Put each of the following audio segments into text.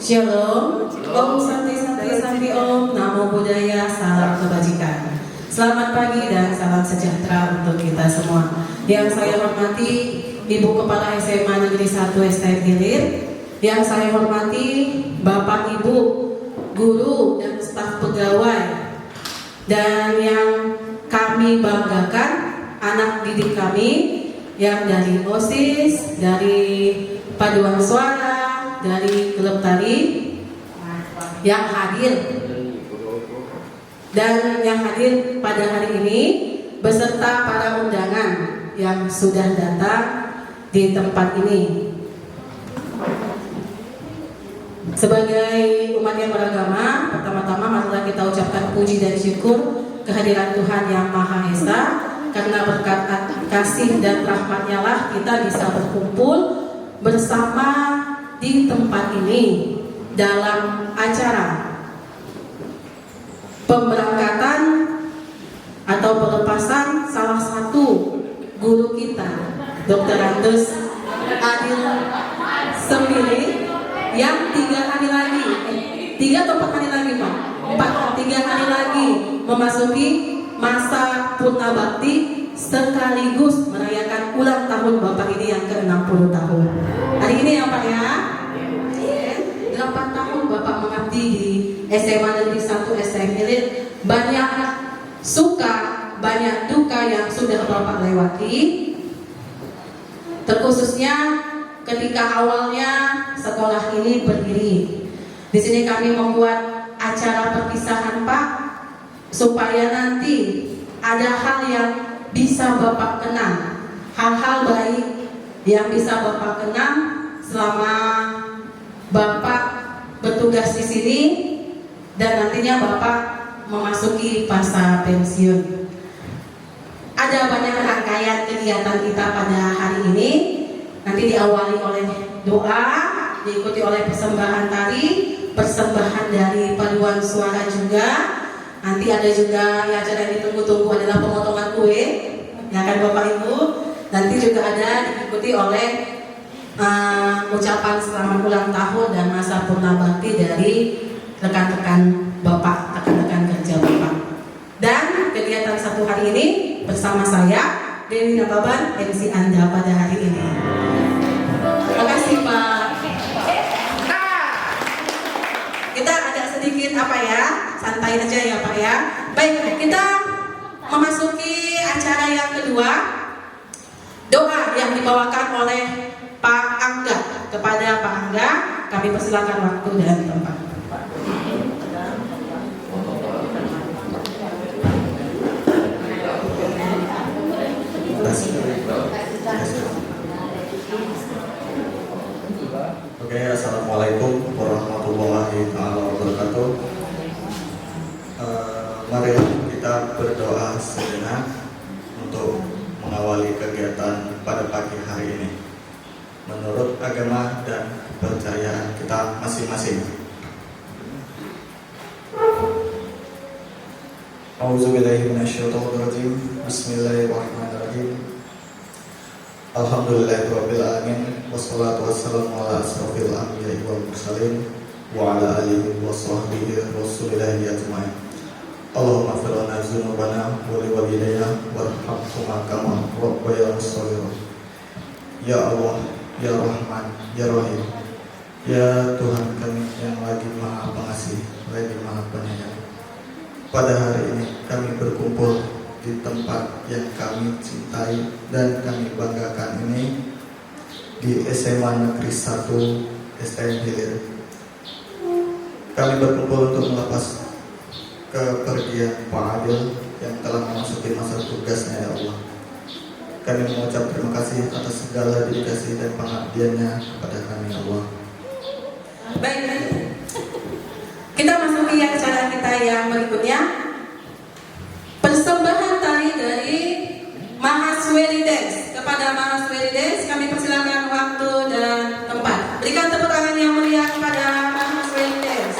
Shalom, Om Santi Santi Santi Om, Namo Buddhaya, salam kebajikan. Selamat pagi dan salam sejahtera untuk kita semua. Yang saya hormati Ibu Kepala SMA Negeri 1 STM Hilir, yang saya hormati Bapak Ibu, guru dan staf pegawai, dan yang kami banggakan anak didik kami yang dari OSIS, dari paduan suara, dari klub tari yang hadir dan yang hadir pada hari ini beserta para undangan yang sudah datang di tempat ini. Sebagai umat yang beragama, pertama-tama marilah kita ucapkan puji dan syukur kehadiran Tuhan Yang Maha Esa, karena berkat kasih dan rahmat-Nya lah kita bisa berkumpul bersama di tempat ini dalam acara pemberangkatan atau pelepasan salah satu guru kita, Dr. Andes Adil Semili, yang 3 hari lagi, 3 atau 4 hari lagi Pak? 3 hari lagi memasuki masa purna bakti sekaligus merayakan ulang tahun Bapak ini yang ke-60 tahun. Hari ini ya Pak ya, 8 tahun Bapak mengabdi di SMA Negeri 1 STM Hilir. Banyak suka, banyak duka yang sudah Bapak lewati. Terkhususnya ketika awalnya sekolah ini berdiri. Di sini kami membuat acara perpisahan Pak, supaya nanti ada hal yang bisa Bapak kenang, hal-hal baik yang bisa Bapak kenang selama Bapak bertugas di sini dan nantinya Bapak memasuki masa pensiun. Ada banyak rangkaian kegiatan kita pada hari ini. Nanti diawali oleh doa, diikuti oleh persembahan tari, persembahan dari paduan suara juga. Nanti ada juga yang acara yang ditunggu-tunggu adalah pemotongan kue, ya kan Bapak Ibu. Nanti juga ada diikuti oleh ucapan selamat ulang tahun dan masa purna bakti dari rekan-rekan Bapak, rekan-rekan kerja Bapak. Dan kegiatan satu hari ini bersama saya, Dewi Nababan, MC Anda pada hari ini. Terima kasih Pak. Kita agak sedikit santai aja ya Pak ya. Baik, kita memasuki acara yang kedua. Doa yang dibawakan oleh Pak Angga. Kepada Pak Angga, kami persilakan waktu dan tempat. Oke, assalamualaikum warahmatullahi wabarakatuh. Mari kita berdoa sejenak untuk mengawali kegiatan pada pagi hari ini menurut agama dan kepercayaan kita masing-masing. A'udzubillahi minasyaitonirrajim. Bismillahirrahmanirrahim. Alhamdulillahirabbil alamin, wassalatu wassalamu ala asrofil anbiya'i wal mursalin wa ala alihi wa sahbihi rasulillahi ajmain. Allahumma ighfir lana dzunubana wa liwalidayna warhamhuma kama rabbayana shaghira. Ya Allah, ya Rahman, ya Rahim, ya Tuhan kami yang lagi Maha Pengasih, lagi Maha Penyayang. Pada hari ini kami berkumpul di tempat yang kami cintai dan kami banggakan ini, di SMA Negeri 1 STM Hilir. Kami berkumpul untuk melepas kepergian Pak Adil yang telah memasuki masa tugasnya, ya Allah. Kami mengucap terima kasih atas segala dedikasi dan pengabdiannya kepada kami, ya Allah. Baik, kita masuki acara kita yang berikutnya. Persembahan tari dari Mahaswari Dance. Kepada Mahaswari Dance kami persilakan waktu dan tempat. Berikan tepuk tangan yang meriah kepada Mahaswari Dance.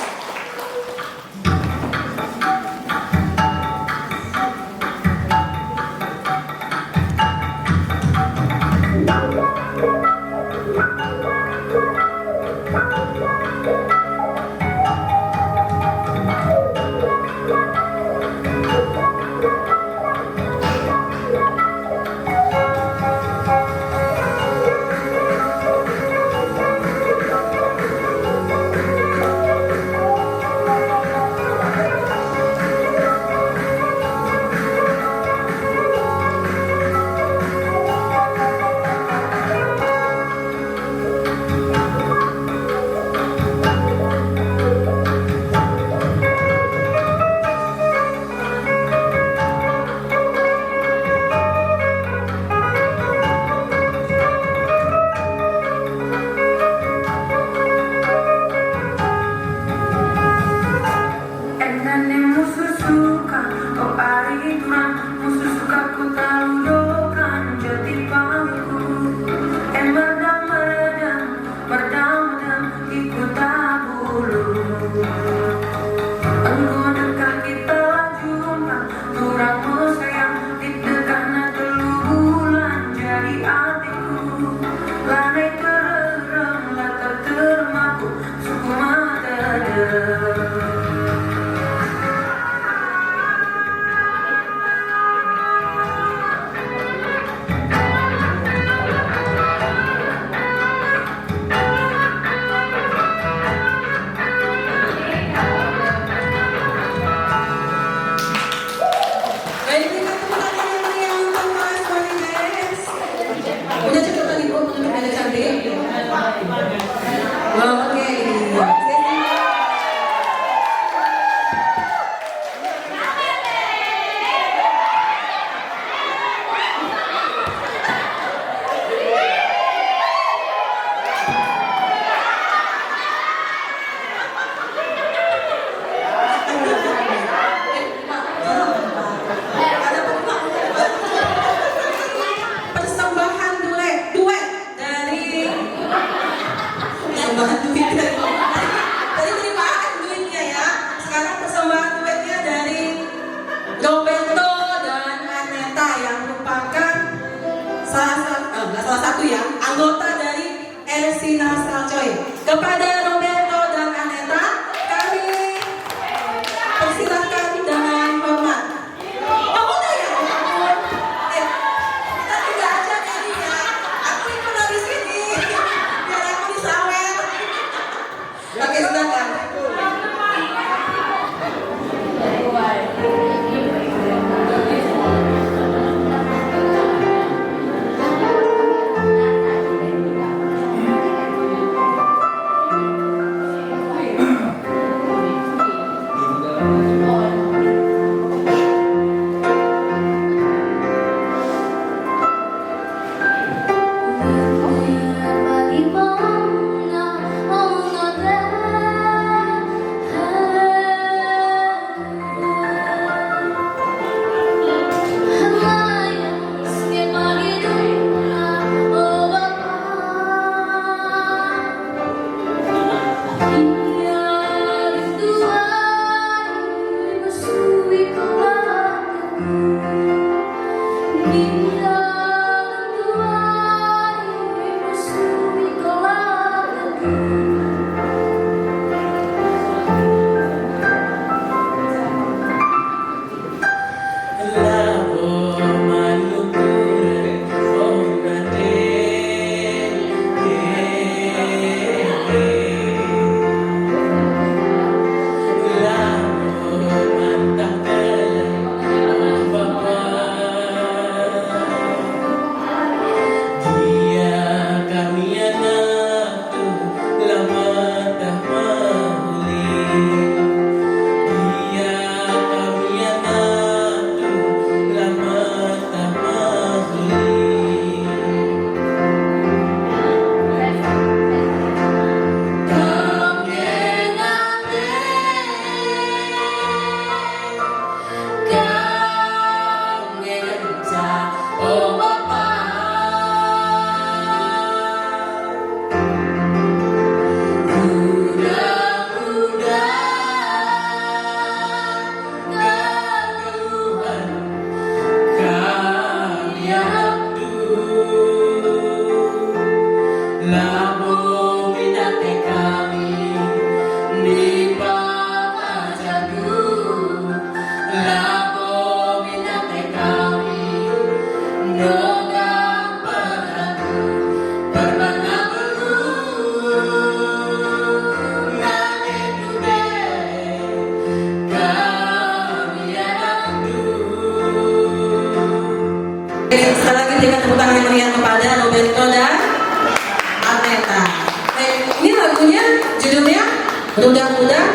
Mudah-mudah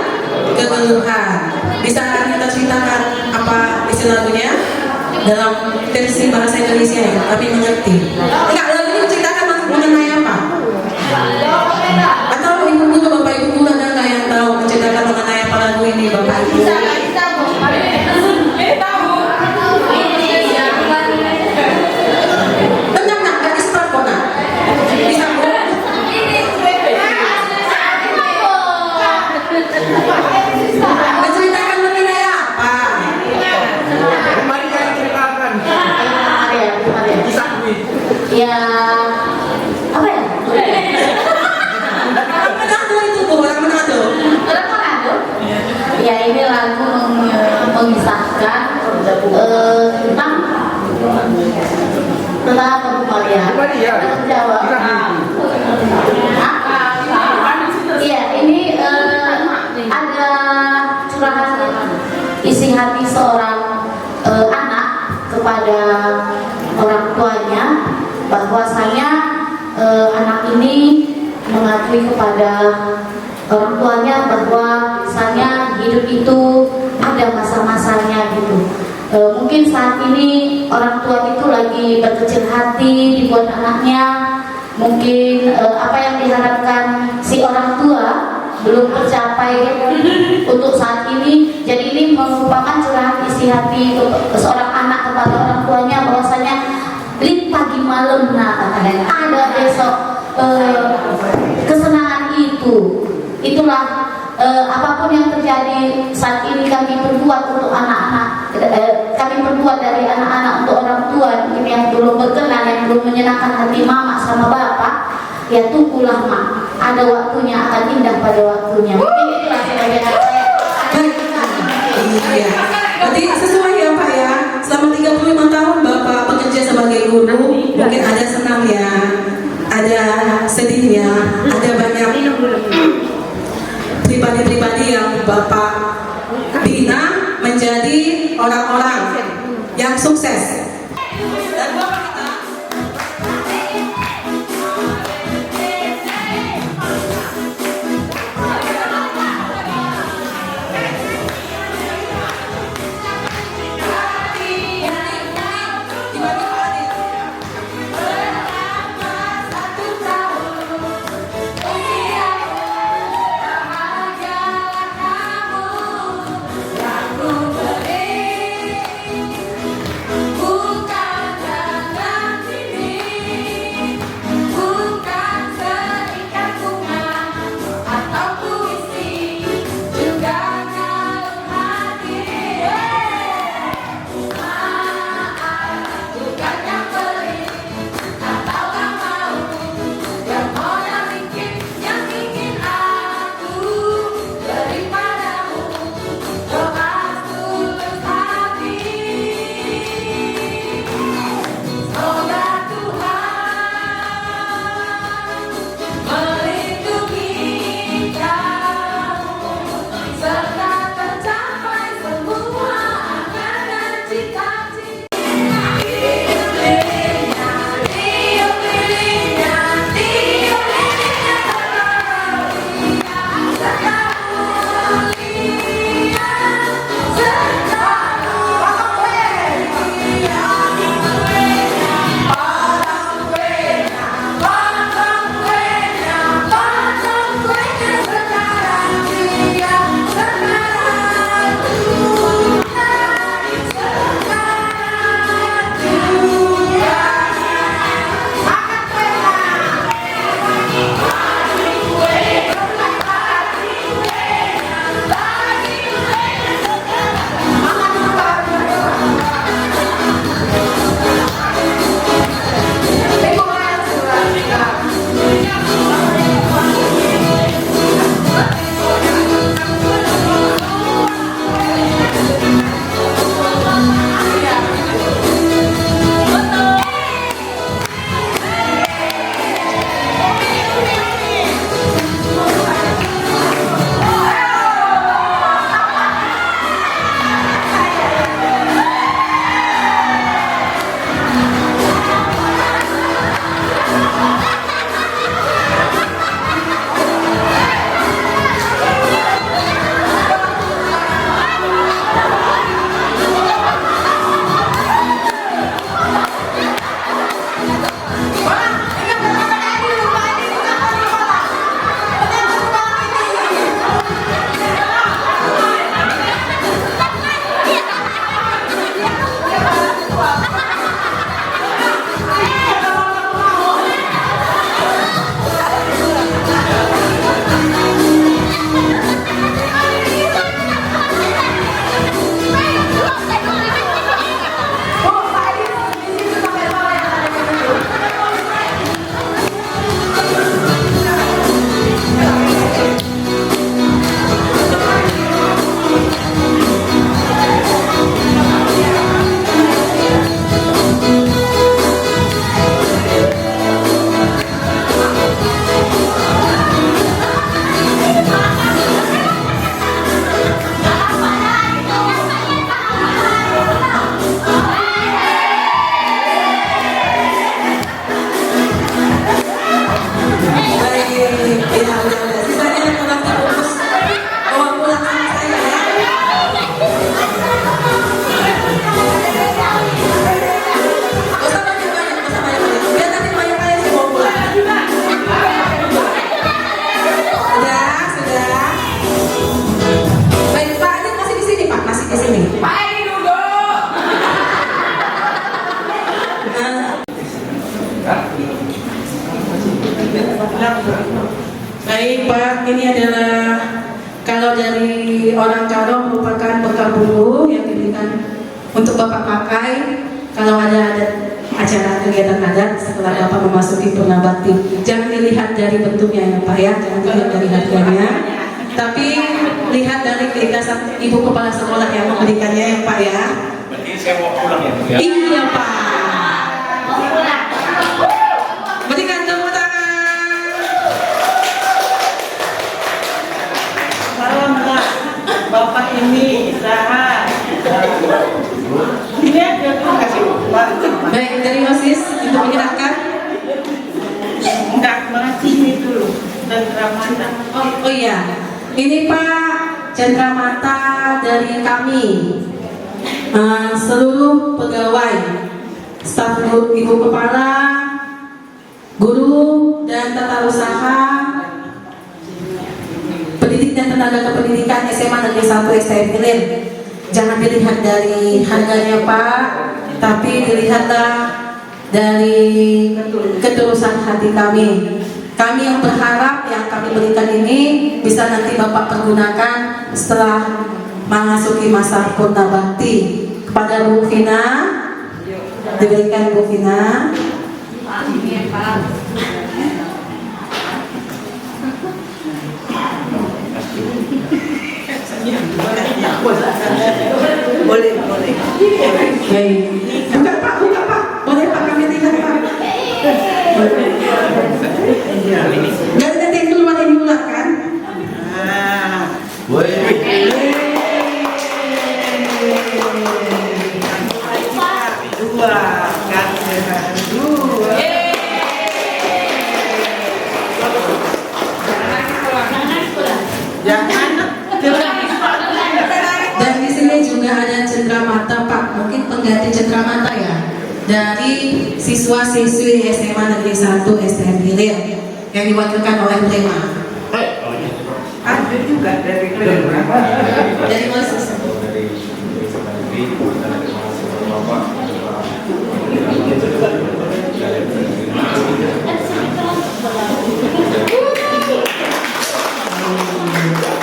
kekeluhan. Bisa kita ceritakan apa isi lagunya dalam versi bahasa Indonesia ya, tapi mengerti. Enggak, lagu ini menceritakan mengenai apa? Atau ibu guru, bapak ibu guru ada nggak yang tahu menceritakan mengenai apa lagu ini, bapak ibu? Ya ini lagu mengisahkan tentang apa Bu Maria? Jawab. Iya, ini ada curahan isi hati seorang anak kepada orang tuanya, bahwasanya anak ini mengakui kepada orang tuanya bahwa misalnya hidup itu ada masa-masanya gitu. Mungkin saat ini orang tua itu lagi berkecil hati dibuat anaknya, mungkin apa yang diharapkan si orang tua belum tercapai untuk saat ini. Jadi ini merupakan curahan isi hati seorang anak kepada orang tuanya, bahwasanya lip pagi malam ada besok kesenangan itu. Itulah apapun yang terjadi saat ini kami berbuat untuk anak-anak, kami berbuat dari anak-anak untuk orang tua mungkin yang belum berkenan, yang belum menyenangkan hati mama sama bapak, ya tunggulah mak, ada waktunya, akan indah pada waktunya. Mungkin itulah sebagian saya. Iya. Berarti sesuai ya Pak ya. Selama 35 tahun Bapak bekerja sebagai guru, mungkin ada senangnya, ada sedihnya, ada banyak pribadi-pribadi yang Bapak bina menjadi orang-orang yang sukses. Dan Bapak kita Bukan dari orang Karo merupakan bekal bulu yang diberikan untuk Bapak pakai kalau ada acara kegiatan adat setelah Bapak memasuki purna bakti. Jangan dilihat dari bentuknya ya Pak ya, jangan dilihat dari harganya, tapi lihat dari keikhlasan Ibu Kepala Sekolah yang memberikannya ya Pak ya. Berarti saya mau pulang ya Bu ya? Iya Pak. Berikan tepuk tangan. Salam Kak, Bapak ini Sarah. Ini aja tuh kasih Pak. Baik, dari OSIS untuk menyerahkan. Enggak, makasih ini dulu. Dan Ramanda. Oh iya, ini Pak cendramata dari kami, seluruh pegawai, staf Ibu Kepala, guru dan tata usaha, pendidik dan tenaga kependidikan SMA Negeri 1 STM Hilir. Jangan dilihat dari harganya Pak, tapi dilihatlah dari ketulusan hati kami. Kami yang berharap yang kami berikan ini bisa nanti Bapak pergunakan setelah memasuki masa purna bakti. Kepada Bu Vina, diberikan Bu Vina. Boleh. Baik. Buka Pak. Boleh Pak, kami lihat Pak. Gak ada yang keluar yang diulang kan? Dua, kan? Dua. Jangan. Dan di sini juga ada cendramata Pak, mungkin pengganti cendramata ya, dari siswa-siswi SMA Negeri 1 STM Hilir yang diwakilkan oleh Prema. Ada juga dari Dari OSIS.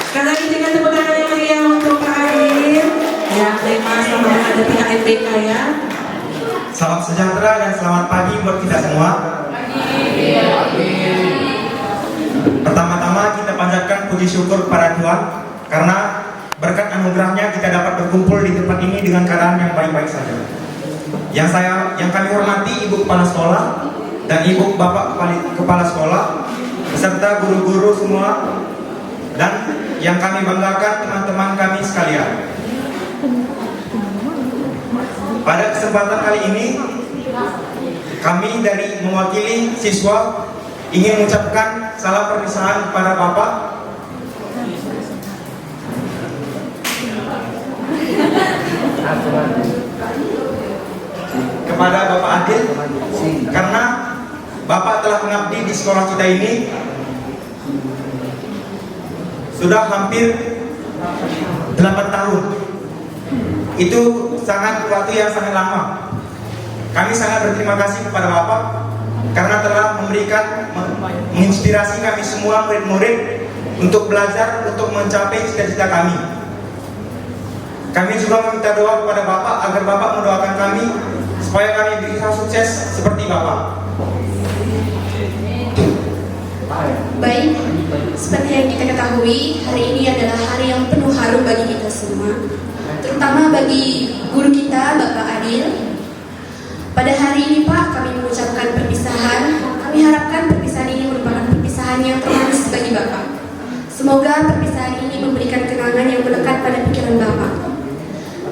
Sekali lagi dengan tepuk tangan yang meriah untuk Pak Adil. Ya, Prema sama yang ada pihak MPK ya. Salam sejahtera dan selamat pagi buat kita semua. Pertama-tama kita panjatkan puji syukur kepada Tuhan karena berkat anugerahnya kita dapat berkumpul di tempat ini dengan keadaan yang baik-baik saja. Yang kami hormati Ibu Kepala Sekolah dan Ibu Bapak Kepala Sekolah beserta guru-guru semua, dan yang kami banggakan teman-teman kami sekalian. Pada kesempatan kali ini, kami dari mewakili siswa ingin mengucapkan salam perpisahan kepada Bapak Adil, karena Bapak telah mengabdi di sekolah kita ini sudah hampir 8 tahun. Itu waktu yang sangat lama. Kami sangat berterima kasih kepada Bapak karena telah menginspirasi kami semua murid-murid untuk belajar untuk mencapai cita-cita kami. Kami juga meminta doa kepada Bapak agar Bapak mendoakan kami supaya kami bisa sukses seperti Bapak. Baik, seperti yang kita ketahui, hari ini adalah hari yang penuh haru bagi kita semua, terutama bagi guru kita, Bapak Adil. Pada hari ini Pak, kami mengucapkan perpisahan. Kami harapkan perpisahan ini merupakan perpisahan yang termanis bagi Bapak. Semoga perpisahan ini memberikan kenangan yang melekat pada pikiran Bapak.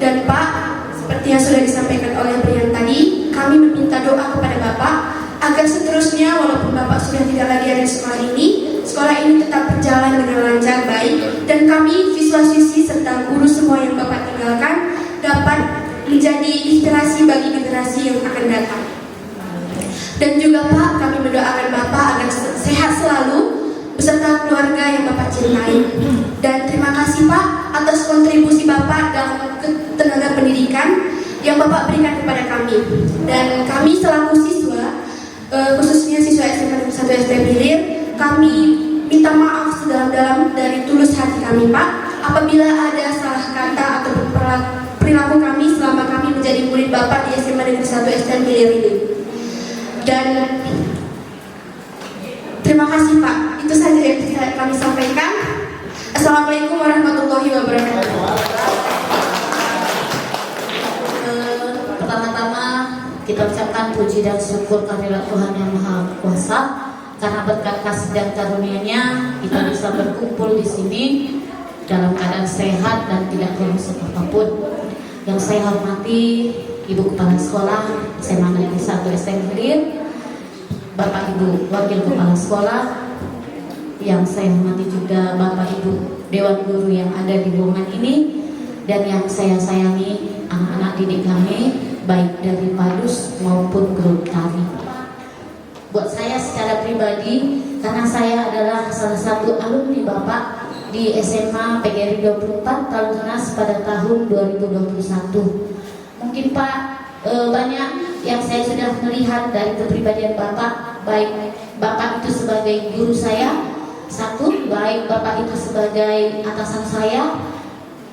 Dan Pak, seperti yang sudah disampaikan oleh Brian tadi, kami meminta doa kepada Bapak agar seterusnya walaupun Bapak sudah tidak lagi ada di sekolah ini tetap berjalan dengan lancar, baik, dan kami siswa-siswi serta guru semua yang Bapak tinggalkan dapat menjadi inspirasi bagi generasi yang akan datang. Dan juga Pak, kami mendoakan Bapak agar sehat selalu beserta keluarga yang Bapak cintai. Dan terima kasih Pak atas kontribusi Bapak dalam tenaga pendidikan yang Bapak berikan kepada kami. Dan kami selaku siswa, khususnya siswa SMA Negeri 1 STM Hilir, kami minta maaf sedalam-dalam dari tulus hati kami Pak apabila ada salah kata atau perilaku kami selama kami menjadi murid Bapak di SMA Negeri 1 STM Hilir ini. Dan terima kasih Pak. Itu saja yang bisa kami sampaikan. Assalamualaikum warahmatullahi wabarakatuh. Pertama-tama kita ucapkan puji dan syukur kehadirat Tuhan Yang Maha Kuasa, karena berkat kasih dan karunia-Nya kita bisa berkumpul di sini dalam keadaan sehat dan tidak bermusuh apapun. Yang saya hormati Ibu Kepala Sekolah SMA Negeri 1 STM Hilir, Bapak Ibu Wakil Kepala Sekolah, yang saya hormati juga Bapak Ibu Dewan Guru yang ada di ruangan ini, dan yang saya sayangi anak-anak didik kami, baik dari Padus maupun grup tari. Buat saya secara pribadi, karena saya adalah salah satu alumni Bapak di SMA PGRI 24 Talungas pada tahun 2021. Mungkin Pak, banyak yang saya sudah melihat dari kepribadian Bapak, baik Bapak itu sebagai guru saya, satu, baik Bapak itu sebagai atasan saya,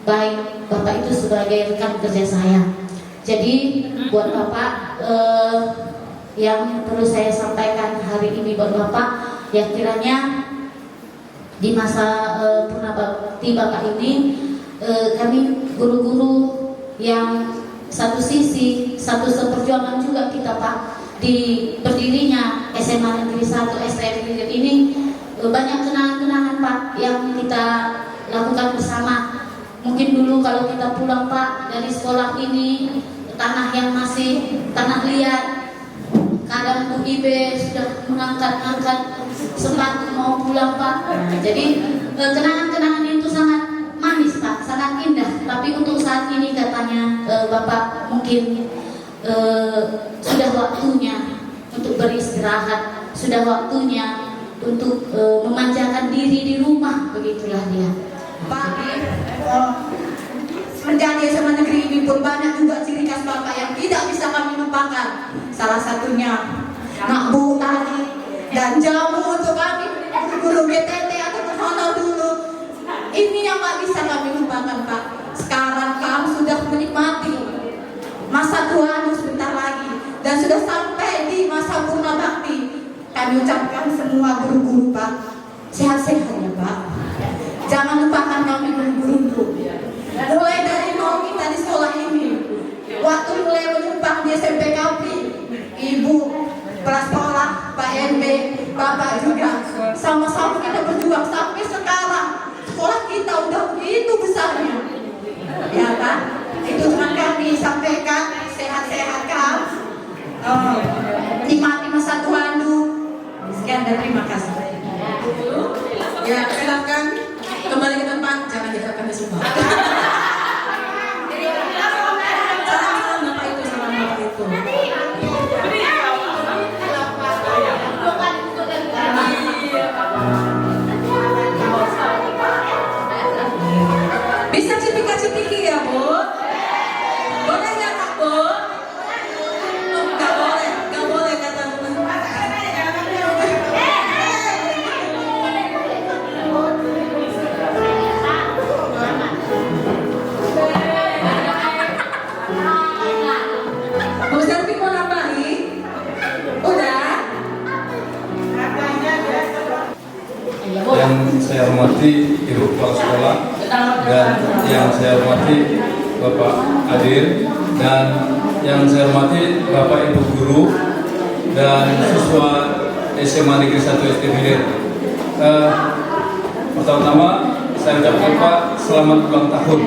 baik Bapak itu sebagai rekan kerja saya. Jadi buat Bapak, yang perlu saya sampaikan hari ini buat Bapak, yang kiranya di masa purnabakti Bapak ini, kami guru-guru yang satu sisi, satu seperjuangan juga kita Pak, di berdirinya SMA Negeri 1 STM Hilir ini, banyak kenangan-kenangan Pak yang kita lakukan bersama. Mungkin dulu kalau kita pulang Pak dari sekolah ini, tanah yang masih tanah liat, kadang Bu Ibe sudah mengangkat-angkat sepatu mau pulang Pak. Jadi kenangan-kenangan itu sangat manis Pak, sangat indah. Tapi untuk saat ini katanya Bapak mungkin sudah waktunya untuk beristirahat, sudah waktunya untuk memanjakan diri di rumah, begitulah dia. Pak, menjadi SMA negeri ini pun banyak juga ciri khas Bapak yang tidak bisa kami lupakan. Salah satunya makbu tadi dan jamu untuk kami guru GTT atau honor dulu. Ini yang tak bisa kami lupakan Pak. Sekarang kamu sudah menikmati masa tua sebentar lagi dan sudah sampai di masa purna bakti. Kami ucapkan semua guru-guru Pak, sehat-sehat ya Pak. Jangan lupakan kami guru-guru. Mulai dari nol kita di sekolah ini, waktu mulai menumpang di SMP Kapri, Ibu kepala sekolah, Pak NB, Bapak juga, sama-sama kita berjuang sampai sekarang. Sekolah kita udah begitu besarnya, ya Pak. Itu cuma kami sampaikan, sehat-sehat kan, nikmati masa tua dulu. Sekian dan terima kasih. Ya, silakan kembali ke tempat, jangan diharapkan di semua. Salam Bapak itu, salam Bapak itu. Bisa cipika-cipiki ya Bu? Boleh nggak Kak Bu? Nggak boleh, nggak boleh kata Bu. Bu Selvi mau nambahin? Udah? Yang saya hormati Ibu Kepala Sekolah dan yang saya hormati Bapak Adil dan yang saya hormati Bapak Ibu Guru dan siswa SMA Negeri 1 STM Hilir. Pertama-tama saya ucapkan Pak selamat ulang tahun.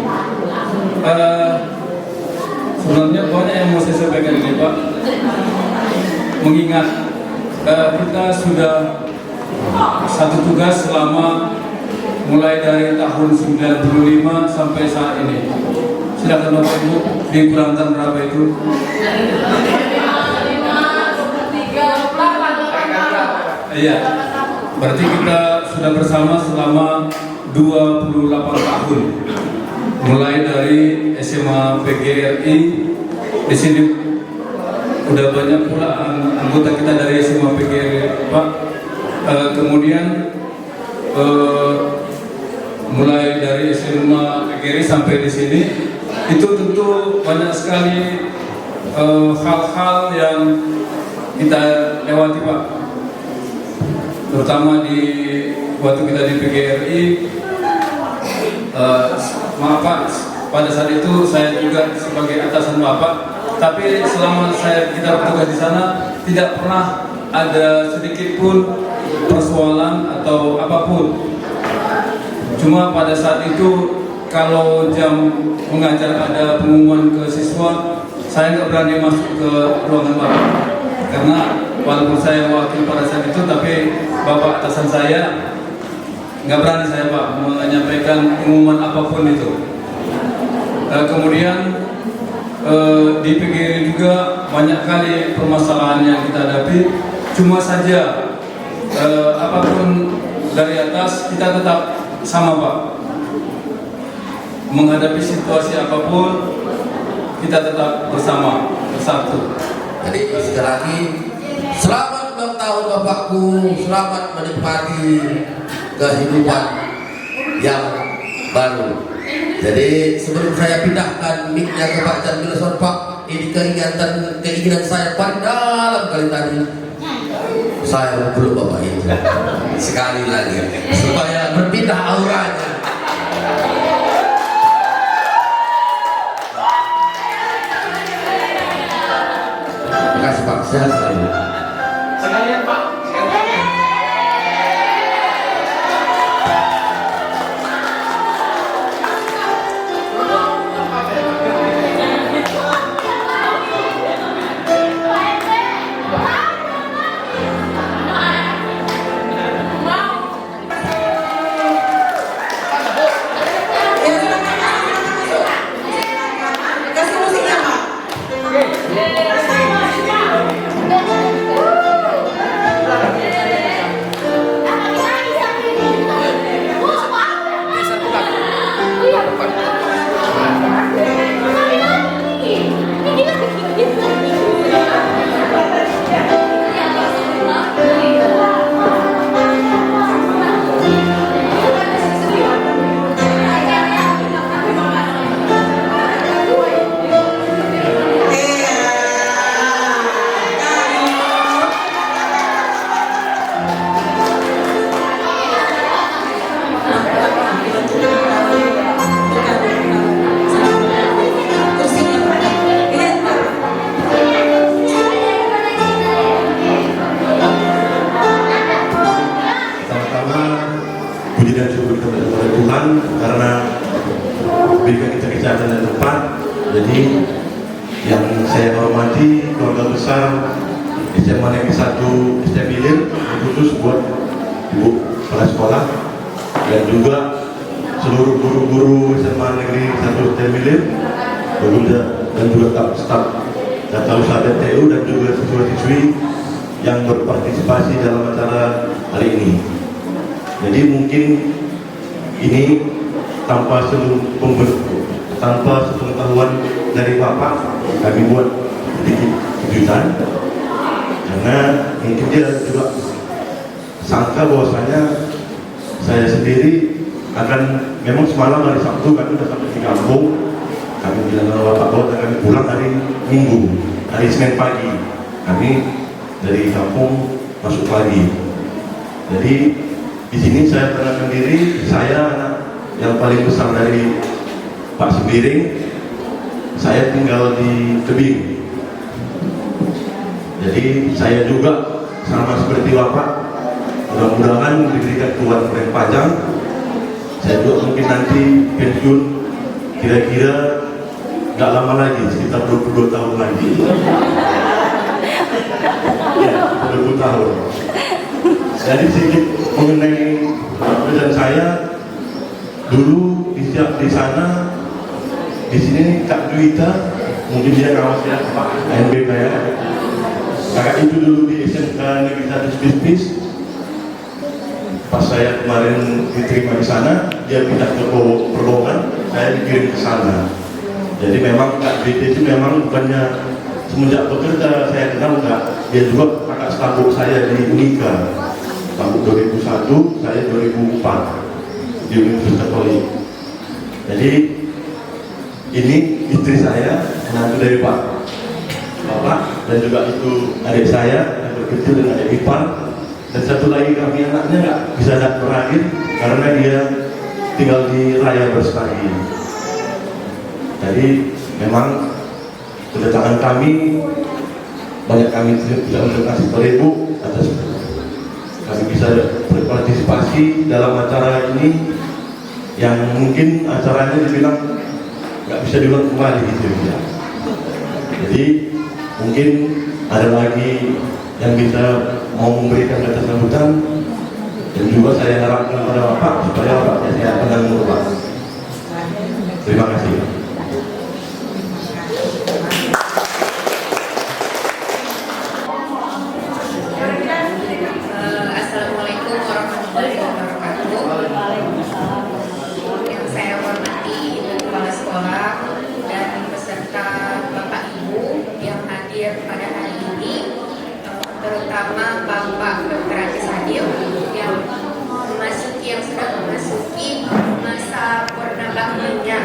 Sebenarnya banyak yang mau saya sampaikan ini Pak. Mengingat kita sudah satu tugas selama mulai dari tahun 95 sampai saat ini. Silakan Bapak Ibu dikurangkan berapa itu? Iya. Berarti kita sudah bersama selama 28 tahun. Mulai dari SMA PGRI, di sini udah banyak pula anggota kita dari SMA PGRI Pak. Kemudian mulai dari SMA PGRI sampai di sini, itu tentu banyak sekali hal-hal yang kita lewati Pak. Terutama di waktu kita di PGRI, maaf Pak, pada saat itu saya juga sebagai atasan Bapak, tapi selama kita bertugas di sana tidak pernah ada sedikit pun persoalan atau apapun. Cuma pada saat itu kalau jam mengajar ada pengumuman ke siswa, saya nggak berani masuk ke ruangan Bapak, karena walaupun saya wakil pada saat itu, tapi Bapak atasan saya nggak berani saya Pak menyampaikan pengumuman apapun itu. Kemudian di PGRI juga banyak kali permasalahan yang kita hadapi. Cuma saja apapun dari atas kita tetap sama Pak. Menghadapi situasi apapun kita tetap bersama, bersatu. Jadi sekali lagi selamat ulang tahun Bapakku, selamat menikmati kehidupan yang baru. Jadi sebelum saya pindahkan mic-nya ke Pak Jamil Pak, ini keinginan saya paling dalam kali tadi, saya peluk Bapak ini sekali lagi supaya berpindah auranya. Terima kasih Pak, sehat selalu. Sekalian Pak. Kasih musiknya Pak. Karena berikan kita kesehatan yang tepat. Jadi yang saya hormati keluarga besar SMA Negeri 1 STM Ilir, khusus buat Ibu Kepala Sekolah dan juga seluruh guru-guru SMA Negeri 1 STM Ilir dan juga staf Tata Usaha TU dan juga siswa-siswi yang berpartisipasi dalam acara hari ini. Jadi mungkin ini tanpa sepengetahuan dari Bapak, kami buat sedikit kejutan karena mungkin dia juga sangka bahwasanya saya sendiri akan, memang semalam hari Sabtu kami sudah sampai di kampung, kami bilang sama Bapak bahwa kami pulang hari Minggu, hari Senin pagi kami dari kampung masuk pagi. Jadi di sini saya kenalkan diri, saya anak yang paling besar dari Pak Sembiring. Saya tinggal di Tebing. Jadi saya juga sama seperti Bapak, mudah-mudahan diberikan Tuhan yang panjang. Saya juga mungkin nanti pensiun kira-kira nggak lama lagi, sekitar 22 tahun lagi. Ya, 20 tahun. Jadi sedikit mengenai pekerjaan saya dulu di sana, di sini Kak Juwita, mungkin dia kawan saya Pak NBK ya. Kakak itu dulu di SMK Negeri 1 Spis. Pas saya kemarin diterima di sana, dia pindah ke Perbongan, saya dikirim ke sana. Jadi memang Kak Juwita itu memang bukannya semenjak bekerja saya kenal enggak, dia juga kakak stafur saya di Unika. Tahun 2001, saya 2004. di Universitas Katolik. Jadi ini istri saya, menantu dari Bapak, dan juga itu adik saya yang berkecil dengan adik ipar, dan satu lagi kami anaknya nggak bisa berakhir karena dia tinggal di Raya Bestari. Jadi memang kedatangan kami banyak kami tidak untuk kasih kepada Ibu atas kami bisa berpartisipasi dalam acara ini yang mungkin acaranya dibilang nggak bisa diulang kembali gitu ya. Jadi mungkin ada lagi yang bisa mau memberikan kata sambutan, dan juga saya harapkan pada Bapak supaya Bapak saya tenang berubah. Terima kasih. Assalamualaikum warahmatullahi wabarakatuh. Yang saya hormati Ibu Kepala Sekolah dan beserta Bapak Ibu yang hadir pada hari ini, terutama Bapak Dr. Haji Sadil yang sudah memasuki masa purna baktinya.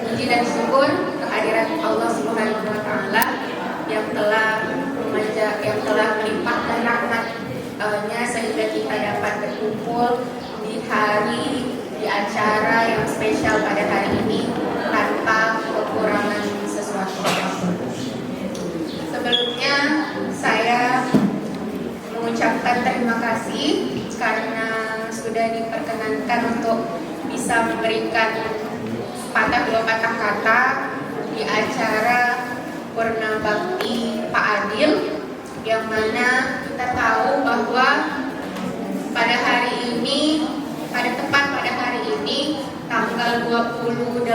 Puji dan syukur kehadiran Allah Subhanahu wa Ta'ala yang telah melimpahkan rahmat-Nya sehingga kita dapat berkumpul di acara yang spesial pada hari ini tanpa kekurangan sesuatu. Sebelumnya saya mengucapkan terima kasih karena sudah diperkenankan untuk bisa memberikan sepatah dua patah kata di acara Purna Bakti Pak Adil, yang mana kita tahu bahwa tepat pada hari ini tanggal 28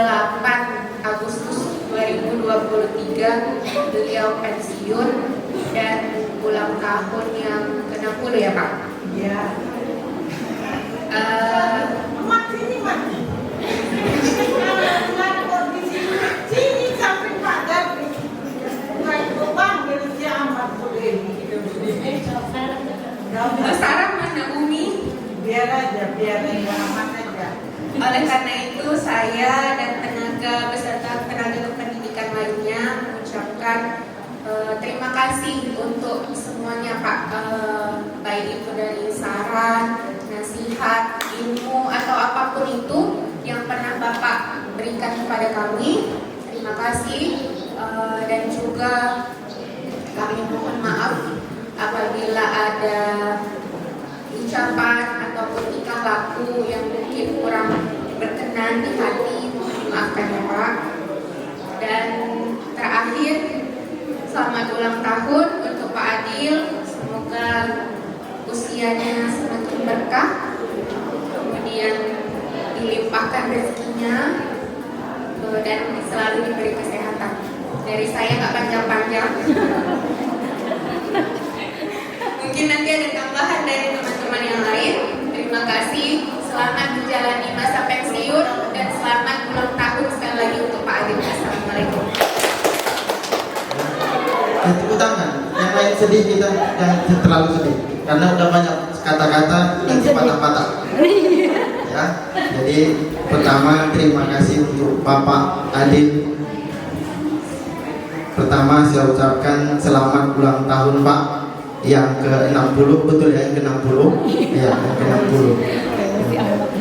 Agustus 2023 beliau pensiun dan ulang tahun yang ke-60 ya Pak? Iya. Sini sampai Pak Darwi. Sarah mana Umi? Biar aja aman aja. Oleh karena itu saya dan beserta tenaga pendidikan lainnya mengucapkan terima kasih untuk semuanya Pak, baik itu dari saran, nasihat, ilmu atau apapun itu yang pernah Bapak berikan kepada kami. Terima kasih. Dan juga kami mohon maaf apabila ada ucapan ataupun tingkah laku yang mungkin kurang berkenan di hati, mohon dimaafkan ya Pak. Dan terakhir, selamat ulang tahun untuk Pak Adil, semoga usianya semakin berkah, kemudian dilimpahkan rezekinya, dan selalu diberi kesehatan. Dari saya nggak panjang-panjang. Mungkin nanti ada tambahan dari teman-teman yang lain. Terima kasih. Selamat menjalani masa pensiun dan selamat ulang tahun sekali lagi untuk Pak Adil. Assalamualaikum. Tepuk tangan. Yang lain sedih, kita yang terlalu sedih karena udah banyak kata-kata yang patah-patah. Ya, jadi pertama terima kasih untuk Bapak Adil. Pertama saya ucapkan selamat ulang tahun Pak yang ke-60, betul ya, yang ke-60 ya, yang ke-60.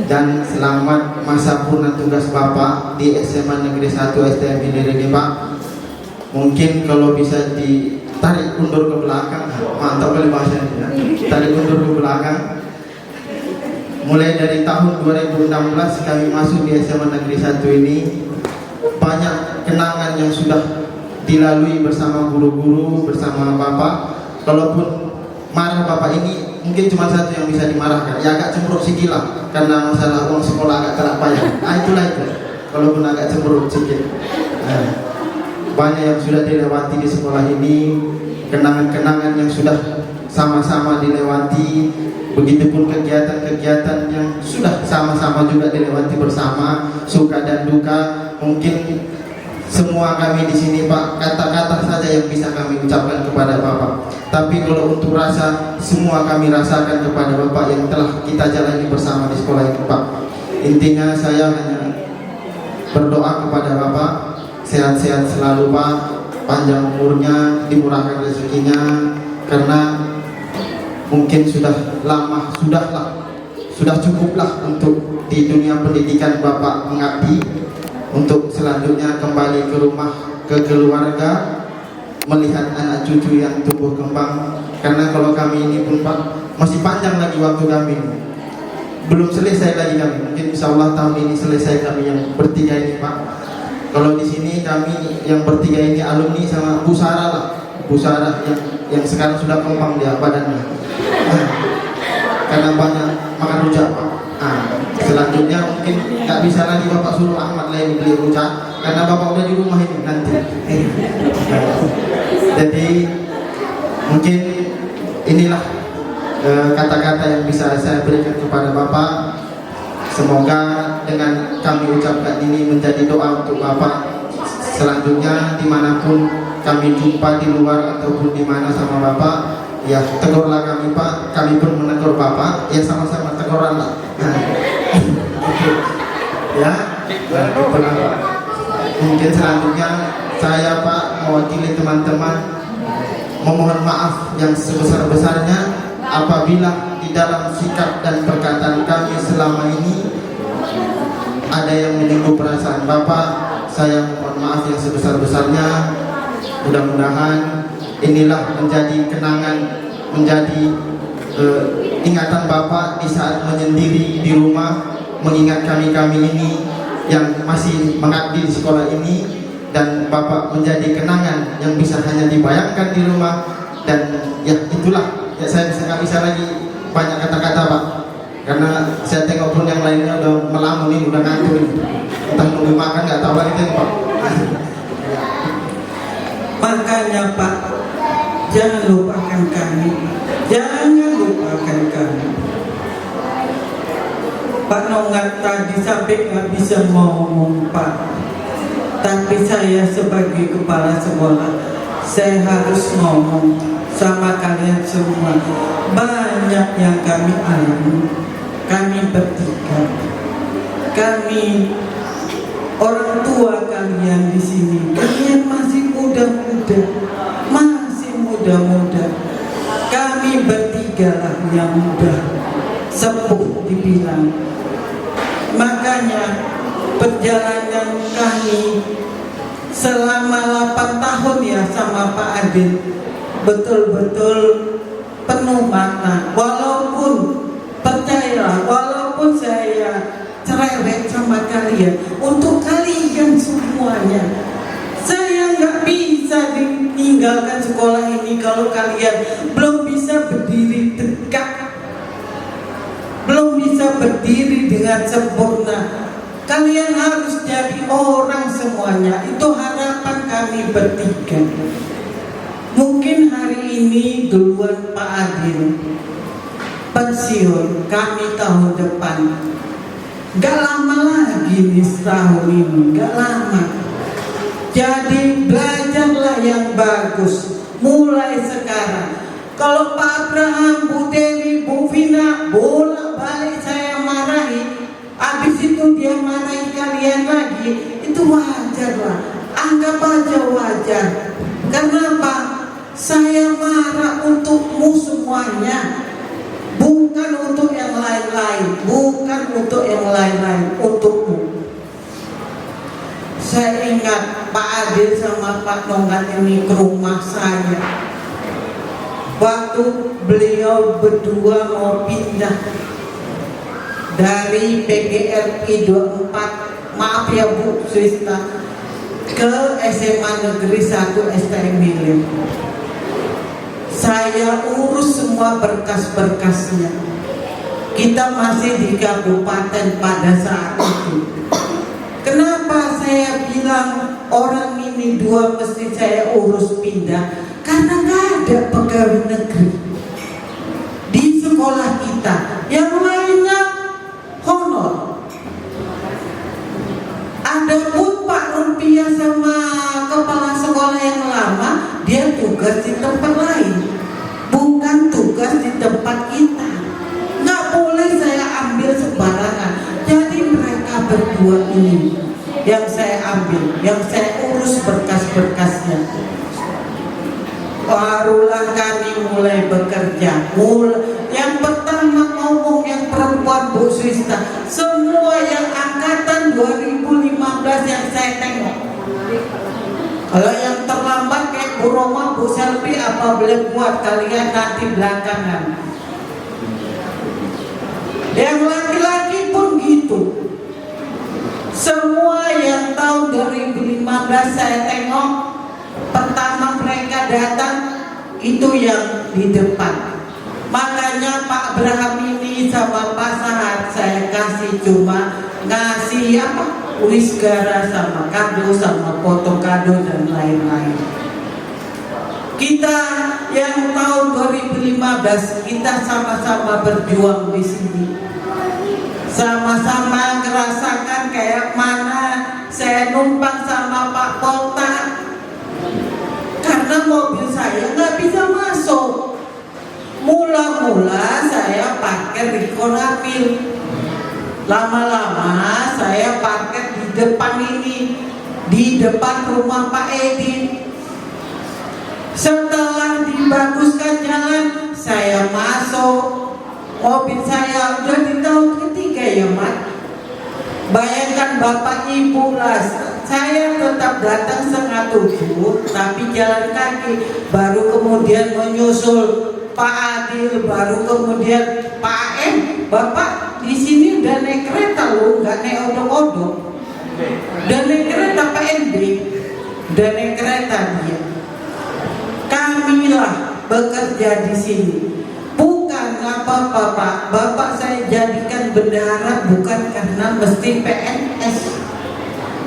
Dan selamat masa purna tugas Bapak di SMA Negeri 1 STM Ilirigi Pak. Mungkin kalau bisa ditarik mundur ke belakang, mantap kali bahasanya ya. Tarik mundur ke belakang. Mulai dari tahun 2016 kami masuk di SMA Negeri 1 ini, banyak kenangan yang sudah dilalui bersama guru-guru, bersama Bapak. Kalaupun marah Bapak ini mungkin cuma satu yang bisa dimarahkan, ya agak cemberut sedikit lah karena masalah uang sekolah agak telat bayar. Itulah itu, kalaupun agak cemberut sedikit. Banyak yang sudah dilewati di sekolah ini, kenangan-kenangan yang sudah sama-sama dilewati, begitupun kegiatan-kegiatan yang sudah sama-sama juga dilewati bersama, suka dan duka. Mungkin semua kami di sini Pak, kata-kata saja yang bisa kami ucapkan kepada Bapak. Tapi kalau untuk rasa, semua kami rasakan kepada Bapak yang telah kita jalani bersama di sekolah ini Pak. Intinya saya hanya berdoa kepada Bapak, sehat-sehat selalu Pak, panjang umurnya, dimurahkan rezekinya, karena mungkin sudah lama, sudah cukuplah untuk di dunia pendidikan Bapak mengabdi, untuk selanjutnya kembali ke rumah, ke keluarga, melihat anak cucu yang tumbuh kembang. Karena kalau kami ini pun Pak, masih panjang lagi waktu kami, belum selesai lagi kami. Mungkin insya Allah tahun ini selesai kami yang bertiga ini Pak. Kalau di sini kami yang bertiga ini alumni sama Bu Sarah lah, Bu Sarah yang sekarang sudah kembang dia badannya, karena banyak makan rujak Pak. Selanjutnya mungkin nggak bisa lagi Bapak suruh Ahmad lain beli rujak, karena Bapak udah di rumah ini nanti. Jadi mungkin inilah kata-kata yang bisa saya berikan kepada Bapak. Semoga dengan kami ucapkan ini menjadi doa untuk Bapak. Selanjutnya dimanapun kami jumpa di luar ataupun di mana sama Bapak, ya tegurlah kami Pak, kami pun menegur Bapak, ya sama-sama teguran lah. Ya, mungkin selanjutnya saya Pak mewakili teman-teman memohon maaf yang sebesar-besarnya apabila di dalam sikap dan perkataan kami selama ini ada yang menyinggung perasaan Bapak. Saya mohon maaf yang sebesar-besarnya. Mudah-mudahan inilah menjadi kenangan, menjadi ingatan Bapak di saat menyendiri di rumah, mengingat kami-kami ini yang masih mengabdi di sekolah ini, dan Bapak menjadi kenangan yang bisa hanya dibayangkan di rumah. Dan ya itulah, ya saya nggak bisa lagi banyak kata-kata Pak, karena saya tengok pun yang lainnya udah melamun ini, udah ngantuk ini, entah nunggu makan nggak tahu lagi Pak. Makanya Pak, jangan lupakan kami, jangan lupakan kami. Pak Nongat tadi sampai nggak bisa ngomong Pak, tapi saya sebagai kepala sekolah, saya harus ngomong sama kalian semua. Banyak yang kami alami, kami bertiga, kami orang tua kalian di sini, kalian masih muda-muda, kami bertiga lah yang muda, sepuh dibilang. Makanya perjalanan kami selama 8 tahun ya sama Pak Adil betul-betul penuh makna. Walaupun percayalah, walaupun saya cerewet sama kalian, untuk kalian semuanya, saya nggak bisa meninggalkan sekolah ini kalau kalian belum bisa berdiri tegak, belum bisa berdiri dengan sempurna. Kalian harus jadi orang semuanya. Itu harapan kami bertiga. Mungkin hari ini duluan Pak Adil pensiun, kami tahun depan. Gak lama lagi nih, setahun ini, gak lama. Jadi belajarlah yang bagus mulai sekarang. Kalau Pak Abraham, Bu Dewi, Bu Vina bolak-balik saya marahi, habis itu dia marahi kalian lagi, itu wajar lah, anggap aja wajar. Karena apa? Saya marah untukmu semuanya, bukan untuk yang lain-lain, bukan untuk yang lain-lain, untukmu. Saya ingat Pak Adil sama Pak Nonggat ini ke rumah saya waktu beliau berdua mau pindah dari PGRI 24, maaf ya Bu Swista, ke SMA Negeri 1 STM Milim. Saya urus semua berkas-berkasnya. Kita masih di kabupaten pada saat itu. Kenapa saya bilang orang ini dua mesti saya urus pindah? Karena nggak ada pegawai negeri di sekolah kita. Yang lainnya honor. Adapun Pak rupiah sama kepala sekolah yang lama, dia tugas di tempat lain, bukan tugas di tempat kita. Nggak boleh saya ambil sembarangan. Jadi mereka berdua ini yang saya ambil, yang saya urus berkas-berkasnya. Barulah kami mulai bekerja. Yang pertama ngomong yang perempuan Bu Swista, semua yang angkatan 2015 yang saya tengok. Kalau yang terlambat kayak Bu Roma, Bu Selvi, apa boleh buat kalian nanti belakangan. Yang laki-laki pun gitu. Semua yang tahun 2015 saya tengok, pertama mereka datang itu yang di depan. Makanya Pak Abraham ini sama Pak Sahar saya kasih cuma ngasih apa? Wisgara sama kado sama foto kado dan lain-lain. Kita yang tahun 2015 kita sama-sama berjuang di sini. Sama-sama ngerasakan kayak mana saya numpang sama Pak Polta. Karena mobil saya nggak bisa masuk. Mula-mula saya parkir di Konapil. Lama-lama saya parkir di depan ini, di depan rumah Pak Edi. Setelah dibaguskan jalan, saya masuk. Mobil saya udah di tahun ketiga ya Mat. Bayangkan Bapak Ibu lah, saya tetap datang 6:30 tapi jalan kaki. Baru kemudian menyusul Pak Adil, baru kemudian Pak AM. Bapak di sini udah naik kereta loh, nggak naik odong-odong. Udah naik kereta Pak NB, udah naik kereta dia. Kamilah bekerja di sini. Bukan apa-apa Pak, Bapak saya jadikan bendahara bukan karena mesti PNS,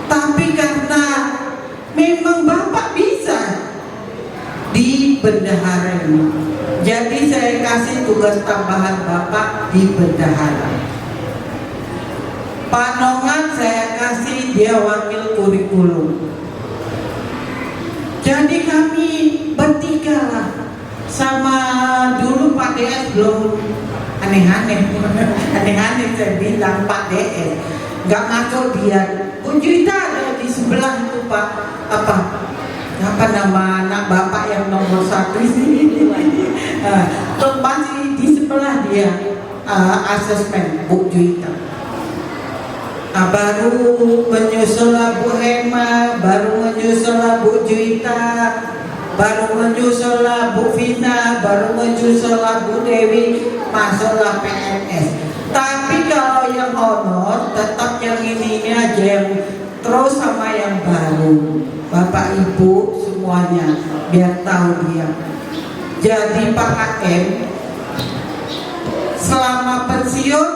tapi karena memang Bapak bisa di bendahara ini. Jadi saya kasih tugas tambahan Bapak di bendahara. Pak Nongan saya kasih dia wakil kurikulum. Jadi kami bertiga lah. Sama dulu Pak DS belum aneh-aneh saya bilang Pak DS nggak masuk dia. Bu Juita ada di sebelah itu Pak, apa nama anak Bapak yang nomor 1 sini. Masih di sebelah dia asesmen Bu Juita. Baru menyusul Bu Hema, baru menyusul Bu Juita, baru menyusul Bu Vina, baru menyusul Bu Dewi, masuklah PNS. Tapi kalau yang honor tetap yang ini aja, yang terus sama yang baru. Bapak Ibu semuanya biar tahu dia. Jadi Pak AM selama pensiun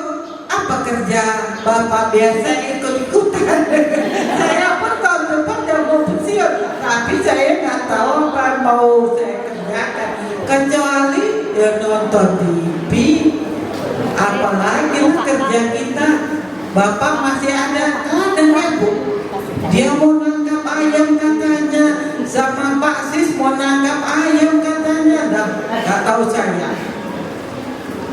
apa kerja Bapak? Biasa ikut-ikutan. Saya pun tahun depan yang mau pensiun, tapi saya nggak tahu apa mau saya kerjakan kecuali ya nonton TV. Apalagi kerja kita. Bapak masih ada kadang Bu, dia mau nangkap ayam katanya, sama Pak Sis mau nangkap ayam katanya, nggak tahu saya.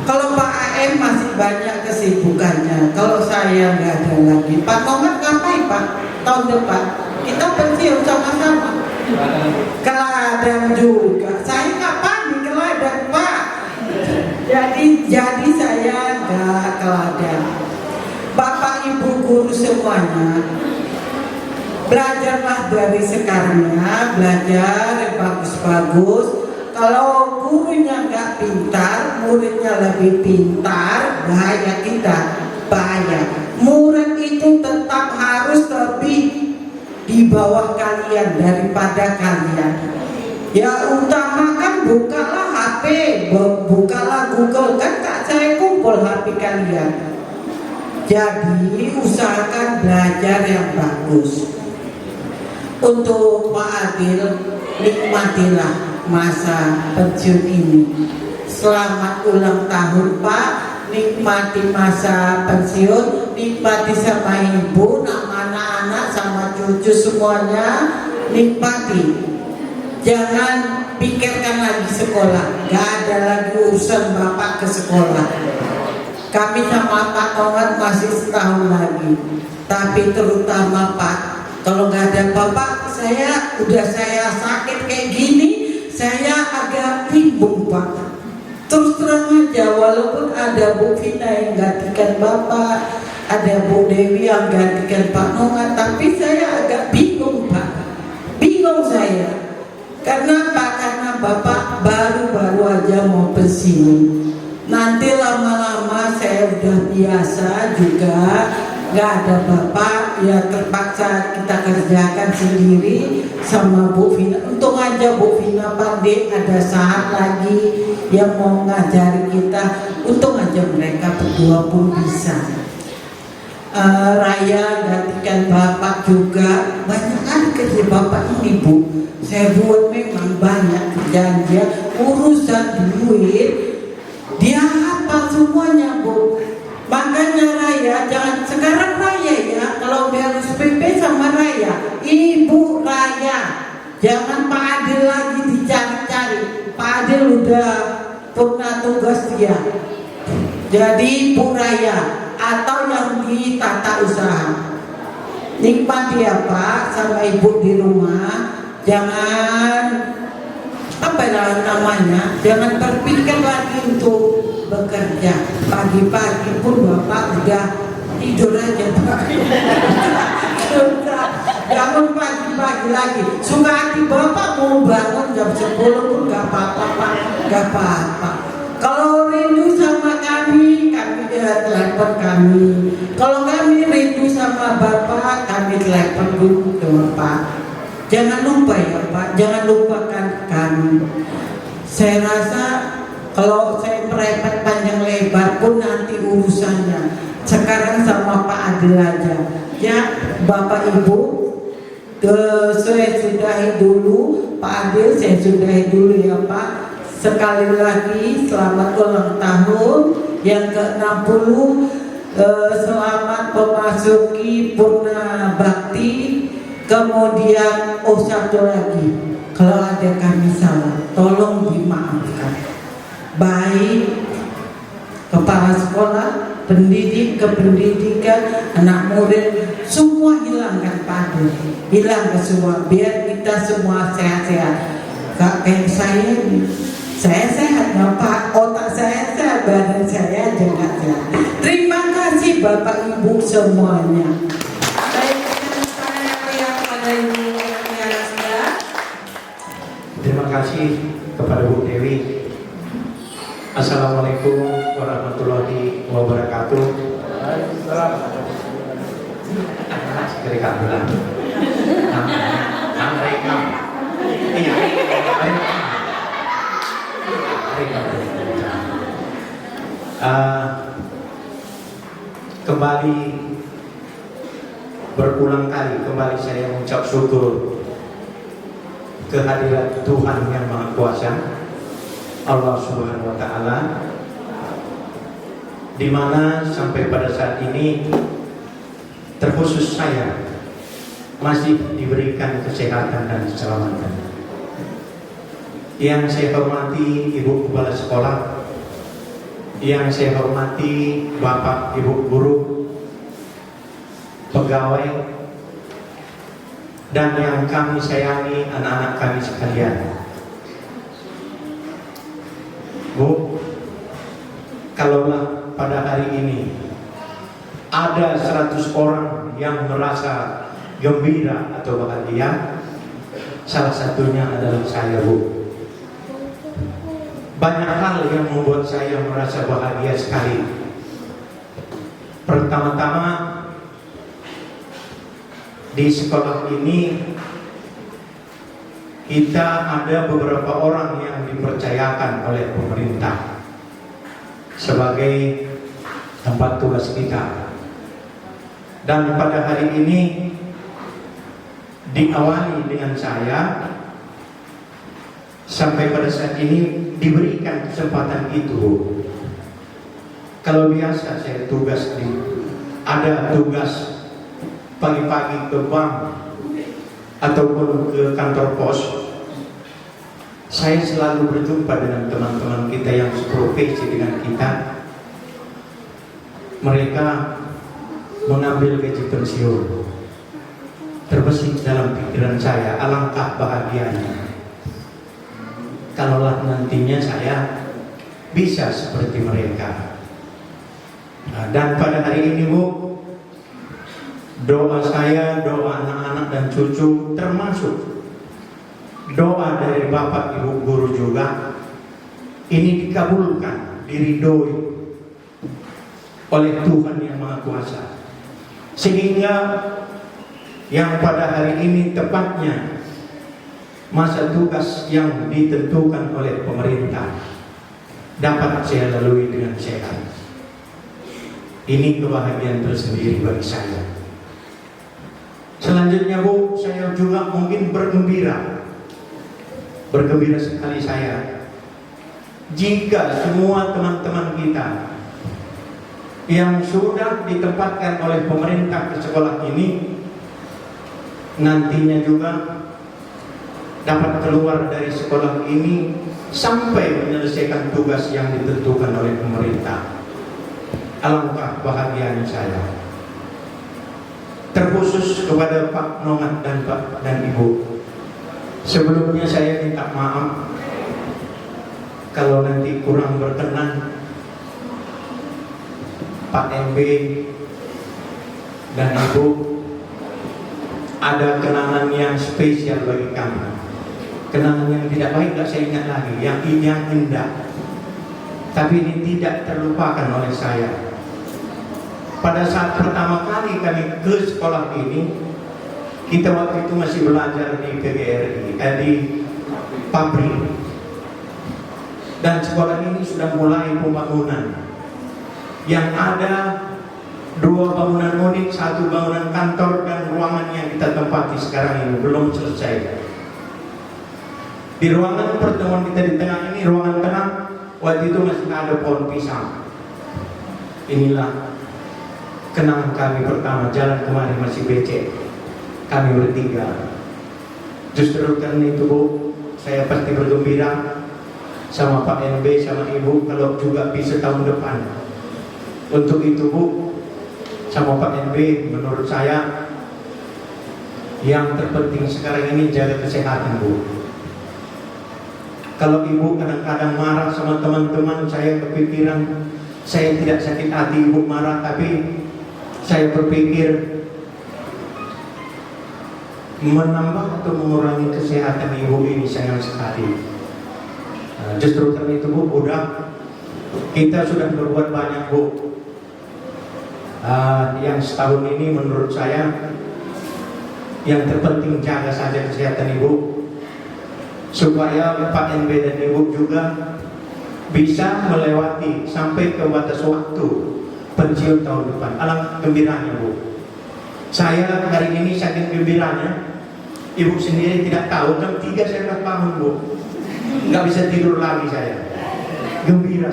Kalau Pak AM masih banyak kesibukannya, kalau saya nggak ada lagi. Pak Tomat ngapain Pak? Tahun depan kita pensiun sama-sama. Keladang juga. Saya nggak panik keladang Pak. Jadi saya nggak keladang. Bapak Ibu guru semuanya, belajarlah dari sekarangnya, belajar yang bagus-bagus. Kalau gurunya nggak pintar, muridnya lebih pintar, bahaya kita, bahaya. Murid itu tetap harus lebih di bawah kalian daripada kalian. Ya utamakan bukalah HP, bukalah Google, kan tak saya kumpul HP kalian. Jadi usahakan belajar yang bagus. Untuk Pak Adil, nikmatilah masa pensiun ini. Selamat ulang tahun Pak, nikmati masa pensiun, nikmati sama ibu, sama anak-anak, sama cucu. cucu semuanya nikmati. Jangan pikirkan lagi sekolah, gak ada lagi urusan bapak ke sekolah. Kami sama Pak Tongan masih setahun lagi. Tapi terutama Pak, kalau gak ada bapak, saya sakit kayak gini, saya agak bingung Pak. Terus terang aja, walaupun ada Bu Vina yang gantikan bapak, ada Bu Dewi yang gantikan Pak Nongan, tapi saya agak bingung Pak. Bingung saya. Karena Pak, karena bapak baru-baru aja mau pensiun. Nanti lama-lama saya udah biasa juga, nggak ada bapak, ya terpaksa kita kerjakan sendiri sama Bu Vina. Untung aja Bu Vina pandai, ada saat lagi yang mau ngajari kita. Untung aja mereka berdua pun bisa. Raya gantikan bapak juga, banyak kali kerja bapak ini Bu. Saya buat memang banyak kerjaan dia, urusan duit dia hafal semuanya Bu. Makanya Raya jangan sekarang Raya ya, kalau dia harus PP sama Raya, Ibu Raya, jangan Pak Adil lagi dicari-cari. Pak Adil udah purna tugas dia, jadi Ibu Raya atau yang di tata usaha. Nikmati ya Pak sama Ibu di rumah. Jangan apa namanya, jangan berpikir lagi untuk bekerja. Pagi-pagi pun bapak udah tidur aja Pak. Bangun pagi-pagi lagi. Suka hati bapak mau bangun jam 10 pun gak apa-apa Pak, gak apa-apa. Kalau rindu sama kami telepon kami. Kalau kami rindu sama bapak, kami telepon dulu Pak. Jangan lupa ya Pak, jangan lupakan kami. Saya rasa kalau saya merepet panjang lebar pun nanti urusannya. Sekarang sama Pak Adil aja. Ya Bapak Ibu, saya sudahi dulu. Pak Adil saya sudahi dulu ya Pak. Sekali lagi selamat ulang tahun yang ke-60. Selamat memasuki Purna Bakti. Kemudian satu lagi, kalau ada kami salah, tolong dimaafkan. Baik kepala sekolah, pendidik, kependidikan, anak murid, semua hilangkan padu, hilangkan semua, biar kita semua sehat-sehat. Gak kayak saya sehat Bapak, otak saya sehat, badan saya juga sehat. Terima kasih Bapak Ibu semuanya. Terima kasih kepada Bu Dewi. Assalamualaikum warahmatullahi wabarakatuh. Kembali berulang kali saya mengucap syukur kehadiran Tuhan yang Maha Kuasa, Allah Subhanahu wa Ta'ala, di mana sampai pada saat ini terkhusus saya masih diberikan kesehatan dan keselamatan. Yang saya hormati Ibu Kepala Sekolah, yang saya hormati Bapak Ibu Guru, pegawai, dan yang kami sayangi anak-anak kami sekalian. Bu, kalaulah pada hari ini ada 100 orang yang merasa gembira atau bahagia, salah satunya adalah saya Bu. Banyak hal yang membuat saya merasa bahagia sekali. Pertama-tama, di sekolah ini kita ada beberapa orang yang dipercayakan oleh pemerintah sebagai tempat tugas kita. Dan pada hari ini diawali dengan saya, sampai pada saat ini diberikan kesempatan itu. Kalau biasa saya ada tugas pagi-pagi ke bank ataupun ke kantor pos, saya selalu berjumpa dengan teman-teman kita yang seprofesi dengan kita. Mereka mengambil gaji pensiun. Terbesit dalam pikiran saya, alangkah bahagianya kalaulah nantinya saya bisa seperti mereka. Nah, dan pada hari ini Bu, doa saya, doa anak-anak dan cucu, termasuk doa dari Bapak Ibu guru juga, ini dikabulkan, diridhoi oleh Tuhan Yang Maha Kuasa, sehingga yang pada hari ini tepatnya masa tugas yang ditentukan oleh pemerintah dapat saya lalui dengan sehat. Ini kebahagiaan tersendiri bagi saya. Selanjutnya Bu, saya juga mungkin bergembira sekali saya jika semua teman-teman kita yang sudah ditempatkan oleh pemerintah ke sekolah ini nantinya juga dapat keluar dari sekolah ini sampai menyelesaikan tugas yang ditentukan oleh pemerintah. Alangkah bahagianya saya. Terkhusus kepada Pak Nongat dan Pak dan Ibu, sebelumnya saya minta maaf kalau nanti kurang berkenan. Pak MB dan Ibu, ada kenangan yang spesial bagi kami. Kenangan yang tidak baik tidak saya ingat lagi, yang indah. Tapi ini tidak terlupakan oleh saya. Pada saat pertama kali kami ke sekolah ini, kita waktu itu masih belajar di PGRI, di pabrik. Dan sekolah ini sudah mulai pembangunan. Yang ada 2 bangunan unit, 1 bangunan kantor, dan ruangan yang kita tempati sekarang ini belum selesai. Di ruangan pertemuan kita di tengah ini, ruangan tengah, waktu itu masih ada pohon pisang. Inilah kenangan kami pertama, jalan kemari masih becek, kami bertiga. Justru karena itu Bu, saya pasti bergembira sama Pak NB, sama Ibu kalau juga bisa tahun depan. Untuk itu Bu, sama Pak NB, menurut saya yang terpenting sekarang ini jaga kesehatan Bu. Kalau Ibu kadang-kadang marah sama teman-teman, saya kepikiran, saya tidak sakit hati Ibu marah, tapi saya berpikir menambah atau mengurangi kesehatan Ibu ini sayang sekali. Nah, justru karena itu Bu, kita sudah berbuat banyak Bu. Yang setahun ini menurut saya yang terpenting jaga saja kesehatan Ibu, supaya Pak NB dan Ibu juga bisa melewati sampai ke batas waktu pensiun tahun depan. Alangkah gembiranya Bu. Saya hari ini saking gembiranya, Ibu sendiri tidak tahu, jam 3 saya sudah bangun Bu, nggak bisa tidur lagi saya. Gembira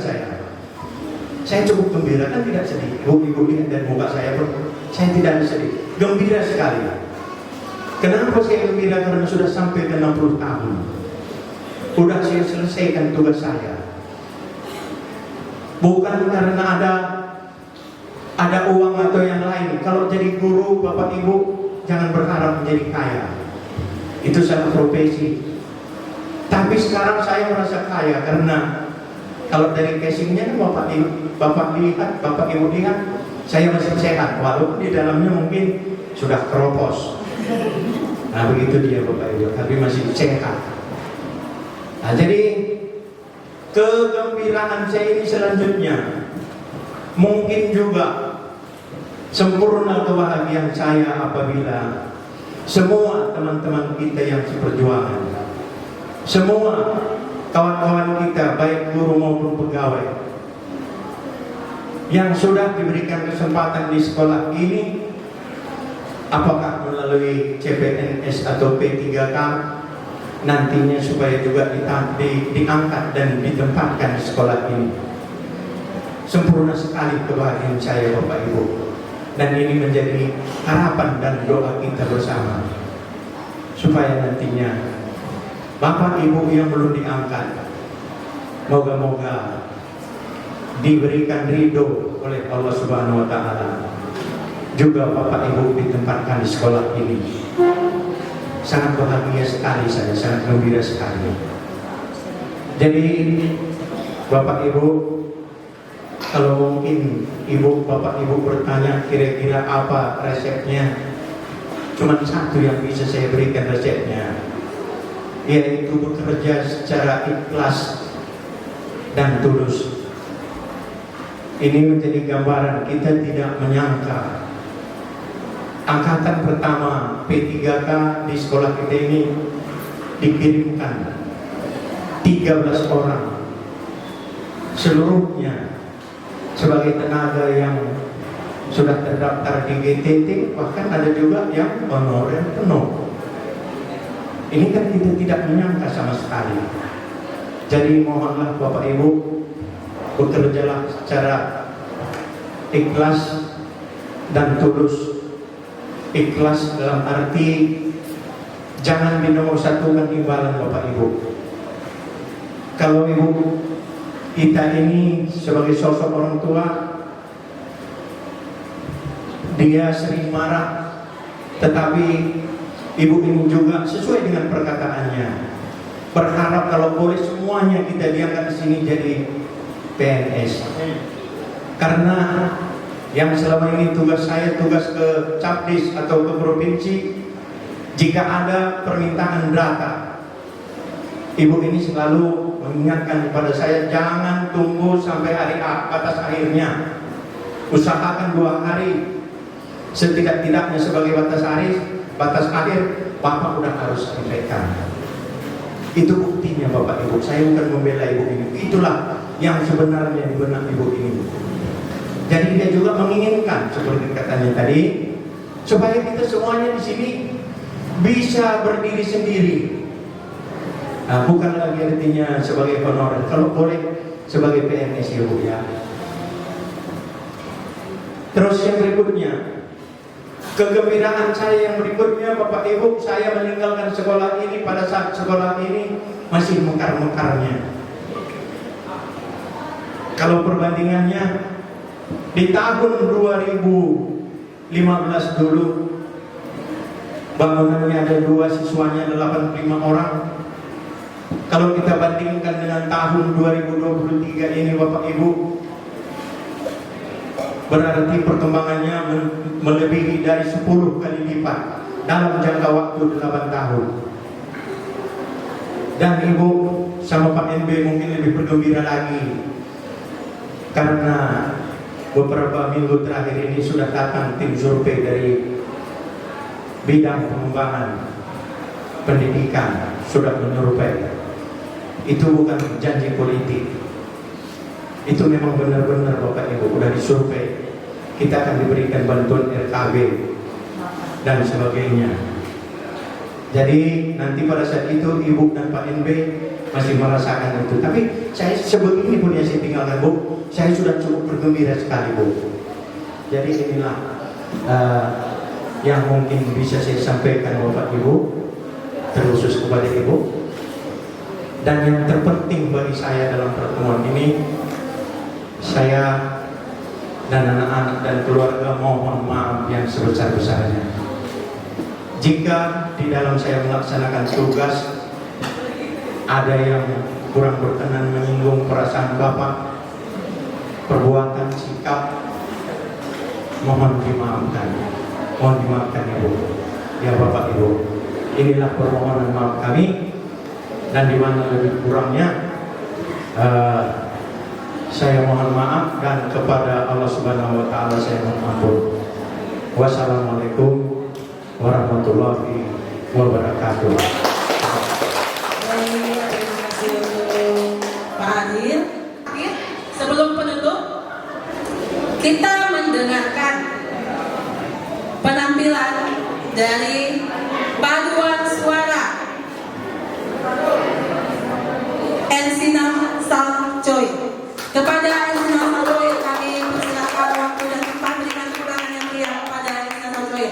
saya cukup gembira, kan tidak sedih. Ibu lihat dan muka saya pun, saya tidak sedih, gembira sekali. Kenapa saya gembira? Karena sudah sampai ke 60 tahun. Udah saya selesaikan tugas saya. Bukan karena ada uang atau yang lain. Kalau jadi guru, Bapak Ibu, jangan berharap menjadi kaya. Itu satu profesi. Tapi sekarang saya merasa kaya karena kalau dari casingnya Bapak lihat, Bapak Ibu lihat, saya masih sehat. Walaupun di dalamnya mungkin sudah keropos. Nah begitu dia Bapak Ibu, tapi masih sehat. Nah, jadi kegembiraan saya ini selanjutnya mungkin juga sempurna kebahagiaan saya apabila semua teman-teman kita yang seperjuangan, semua kawan-kawan kita baik guru maupun pegawai yang sudah diberikan kesempatan di sekolah ini, apakah melalui CPNS atau P3K, nantinya supaya juga diangkat dan ditempatkan di sekolah ini. Sempurna sekali kebahagiaan saya Bapak Ibu, dan ini menjadi harapan dan doa kita bersama. supaya nantinya Bapak Ibu yang belum diangkat, moga-moga diberikan ridho oleh Allah Subhanahu wa Ta'ala. Juga Bapak Ibu ditempatkan di sekolah ini. Sangat bahagia sekali saya, sangat gembira sekali. Jadi Bapak Ibu, kalau mungkin Bapak Ibu bertanya kira-kira apa resepnya, cuma satu yang bisa saya berikan resepnya, yaitu bekerja secara ikhlas dan tulus. Ini menjadi gambaran kita tidak menyangka angkatan pertama P3K di sekolah kita ini dikirimkan 13 orang, seluruhnya sebagai tenaga yang sudah terdaftar di GTT, bahkan ada juga yang honorer penuh. Ini kan kita tidak menyangka sama sekali. Jadi mohonlah Bapak Ibu, bekerjalah secara ikhlas dan tulus. Ikhlas dalam arti jangan dinomorsatukan imbalan Bapak Ibu. Kalau ibu kita ini sebagai sosok orang tua, dia sering marah, tetapi ibu ini juga sesuai dengan perkataannya, berharap kalau boleh semuanya kita diangkat di sini jadi PNS. Karena yang selama ini tugas saya, tugas ke Capdis atau ke provinsi, jika ada permintaan data, ibu ini selalu mengingatkan kepada saya, jangan tunggu sampai hari batas akhirnya, usahakan 2 hari setidak-tidaknya sebagai batas akhir Bapak udah harus sampaikan. Itu buktinya Bapak Ibu, saya bukan membela ibu ini, itulah yang sebenarnya di benak ibu ini. Jadi dia juga menginginkan seperti katanya tadi, supaya kita semuanya di sini bisa berdiri sendiri. Nah, bukan lagi artinya sebagai honorer, kalau boleh sebagai PNS ya Bu ya. Terus yang berikutnya, kegembiraan saya yang berikutnya Bapak Ibu, saya meninggalkan sekolah ini pada saat sekolah ini masih mekar-mekarnya. Kalau perbandingannya di tahun 2015 dulu bangunannya ada 2, siswanya 85 orang. Kalau kita bandingkan dengan tahun 2023 ini Bapak Ibu, berarti perkembangannya melebihi dari 10 kali lipat dalam jangka waktu 8 tahun. Dan Ibu sama Pak NB mungkin lebih bergembira lagi, karena beberapa minggu terakhir ini sudah datang tim survei dari bidang pengembangan pendidikan, sudah menyurvei. Itu bukan janji politik, itu memang benar-benar Bapak Ibu sudah disurvei. Kita akan diberikan bantuan RKB dan sebagainya. Jadi nanti pada saat itu Ibu dan Pak NB masih merasakan itu. Tapi saya sebegini pun yang saya tinggalkan Bu, saya sudah cukup bergembira sekali Bu. Jadi inilah yang mungkin bisa saya sampaikan Bapak Ibu, terkhusus kepada Ibu. Dan yang terpenting bagi saya dalam pertemuan ini, saya dan anak-anak dan keluarga mohon maaf yang sebesar-besarnya jika di dalam saya melaksanakan tugas ada yang kurang berkenan, menyinggung perasaan Bapak, perbuatan, sikap, mohon dimaafkan Ibu, ya Bapak Ibu. Inilah permohonan maaf kami, dan di mana lebih kurangnya saya mohon maaf, dan kepada Allah Subhanahu wa Ta'ala saya mohon ampun. Wassalamualaikum warahmatullahi wabarakatuh. Terima kasih untuk Pak Adil. Sebelum penutup, kita mendengarkan penampilan dari paduan suara Ensina Salcoy. Kepada Ensina Salcoy kami persilakan waktu dan tempat, berikan kurangan yang meriah kepada Ensina Salcoy.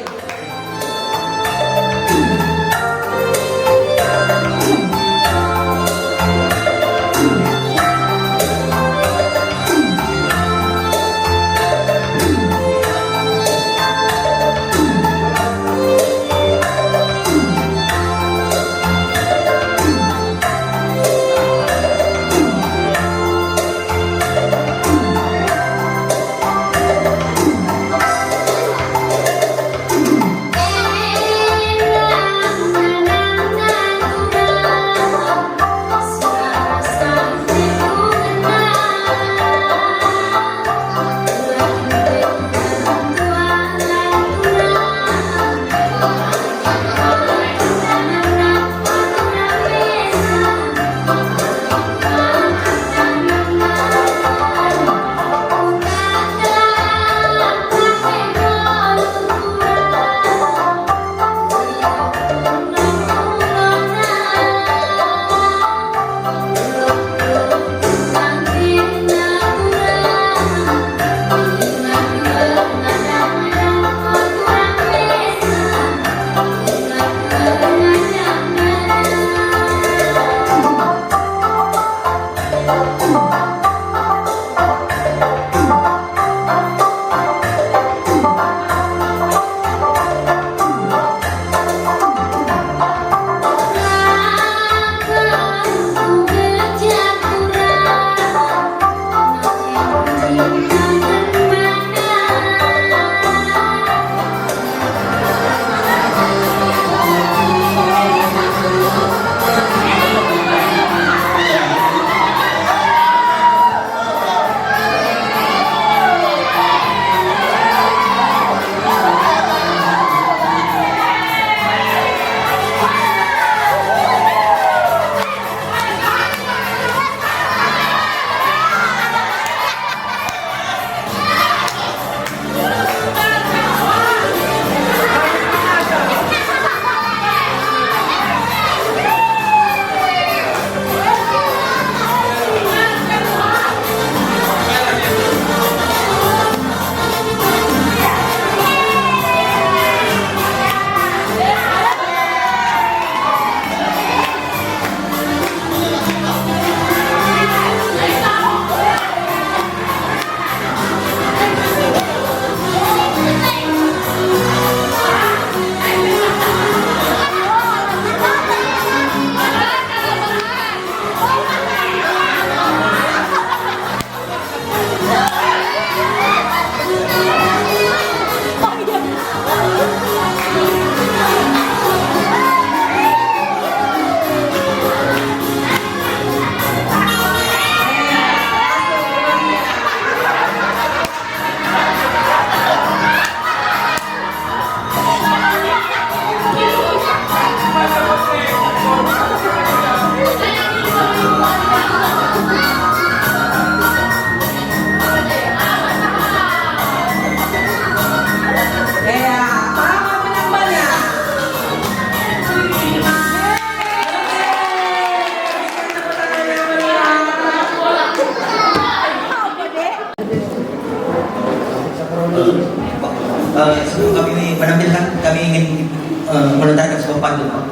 menceritakan sebuah pantun, Pak.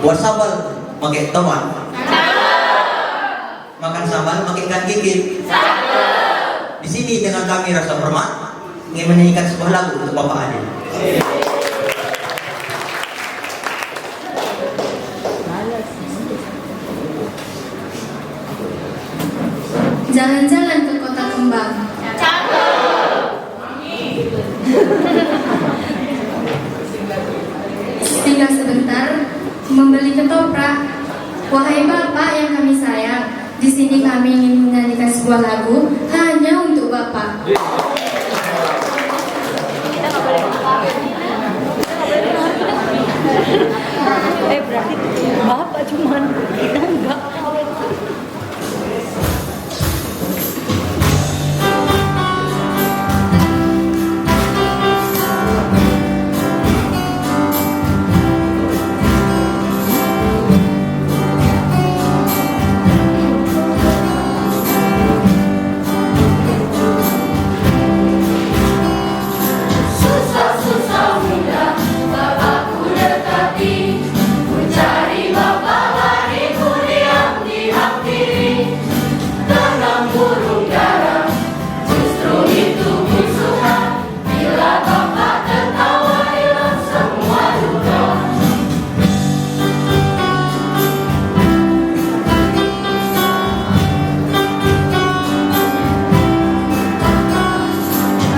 Buat sambal pakai tomat. Makan sambal pakai ikan gigit. Di sini dengan kami rasa hormat ingin menyanyikan sebuah lagu untuk Bapak Adil. Jalan-jalan ke kota kembang. Tinggal sebentar membeli ketoprak. Wahai Bapak yang kami sayang, di sini kami ingin menyanyikan sebuah lagu hanya untuk Bapak. Berarti Bapak cuman kita enggak. Susah-susah muda, Bapakku dekati, mencari Bapak hariku diam di hak diri. Tanam burung dara, justru itu musuhan. Bila Bapak tertawa hilang semua duka.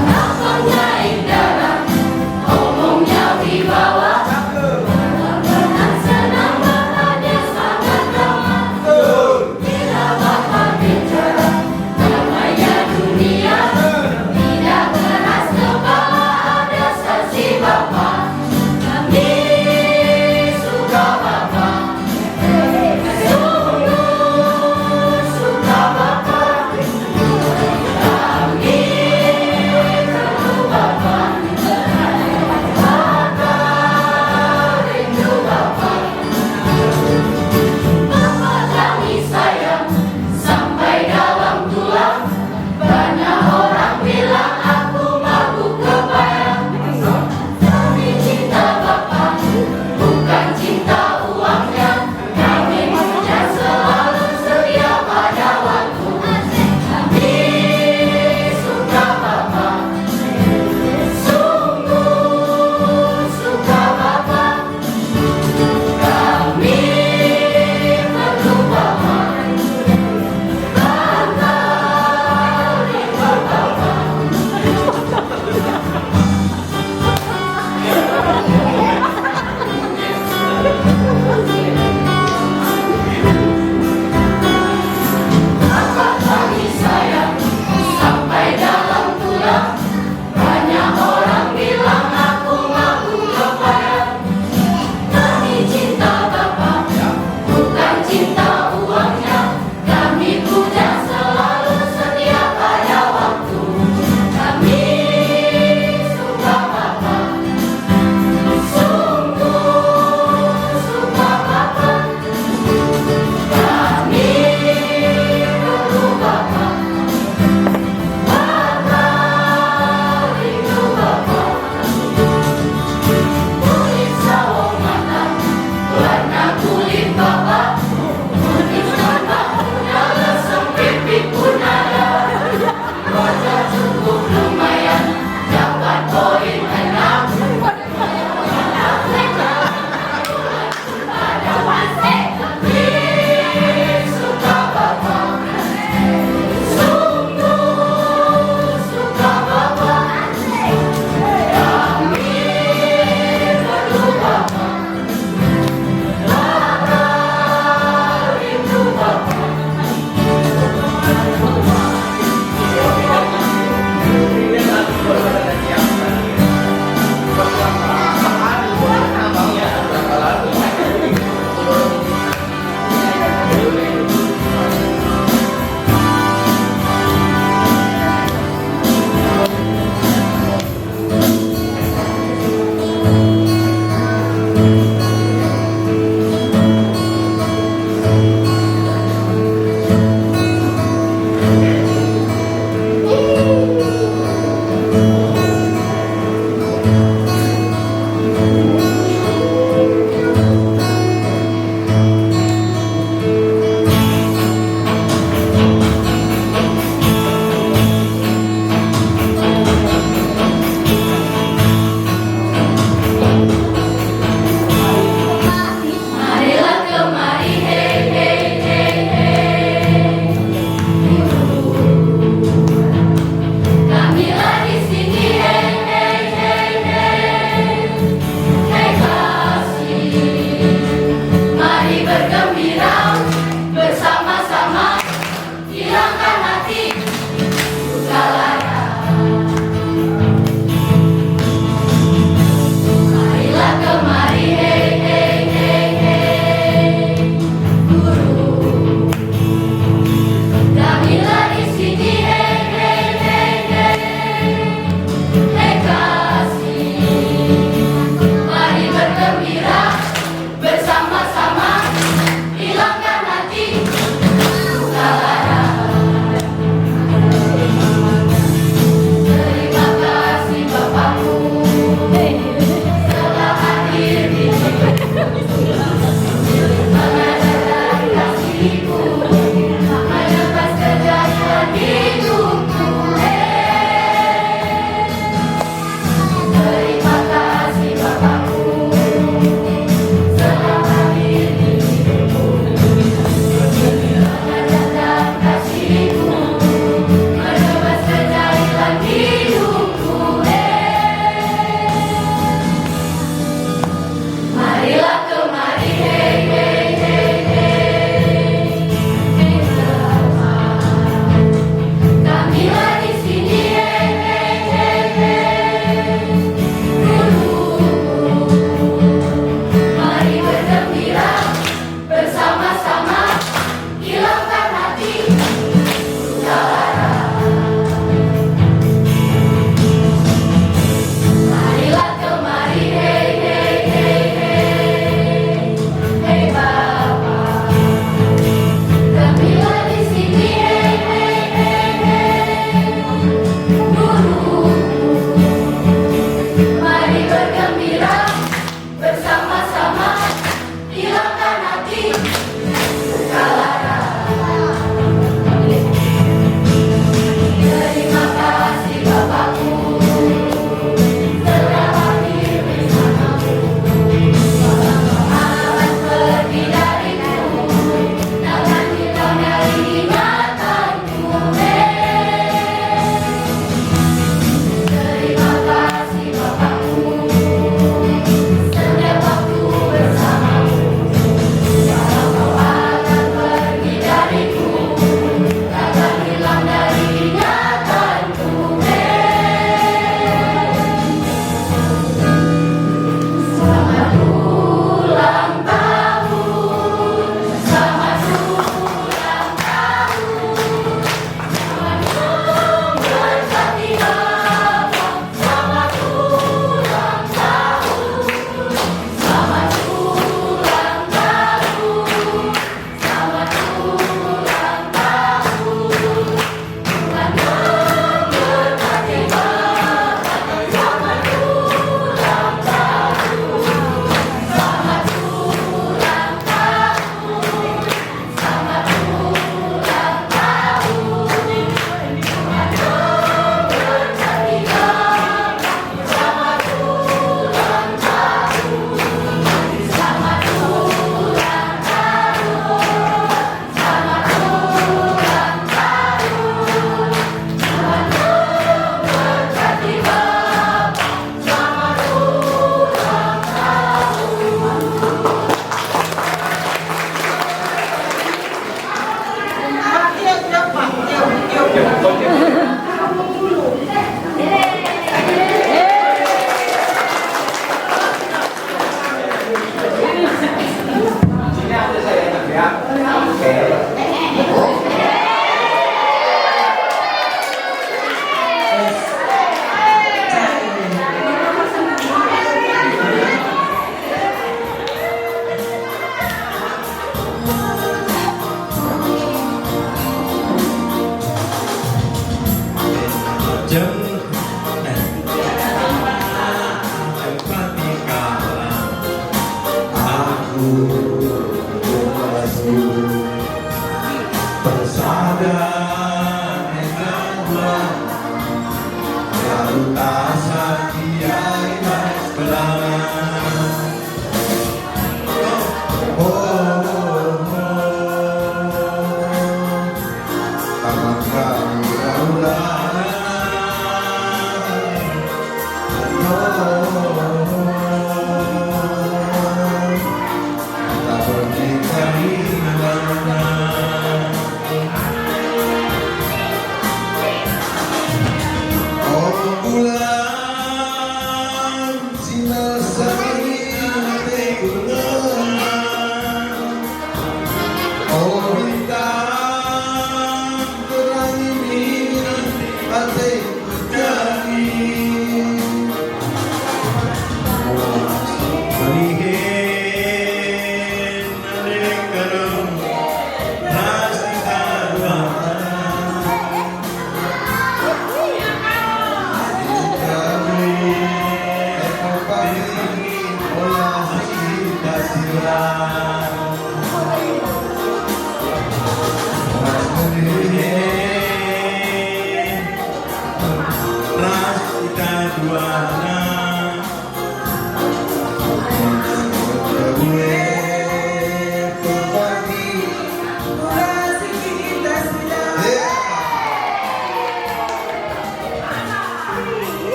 Namanya Indara, omongnya wibawa, benar senang bahagia sangat ramah. Bila Bapak bicara, namanya dunia, tidak keras kepala, ada saksi Bapak. Kami suka Bapak, sungguh suka Bapak. Kami perlu Bapak, Bapak rindu Bapak. Bapak kami sayang sampai dalam tulang. Banyak orang bilang aku mabuk kebayang. Kami cinta Bapak, bukan cinta uangnya. Kami punya selalu sedia pada waktu. Kami suka Bapak, sungguh suka Bapak. Kami perlu Bapak, Bapak rindu Bapak. Bapak kami sayang sampai dalam tulang. Banyak orang bilang aku mabuk kebayang. Kami cinta Bapak, bukan cinta uangnya. Kami punya selalu setia pada waktu. Kami suka Bapak, sungguh suka Bapak. Kami perlu Bapak, Bapak rindu Bapak. Kulit sawo matang, warna kulit Bapak. Kuning tambah muda, lesem pipi pun ada. Wajah cukup lumayan, dapat poin 6. Pada wasek, kami suka Bapak, sungguh suka Bapak. Kami perlu Bapak, Bapak rindu Bapak.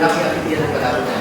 Laki-laki dia kepada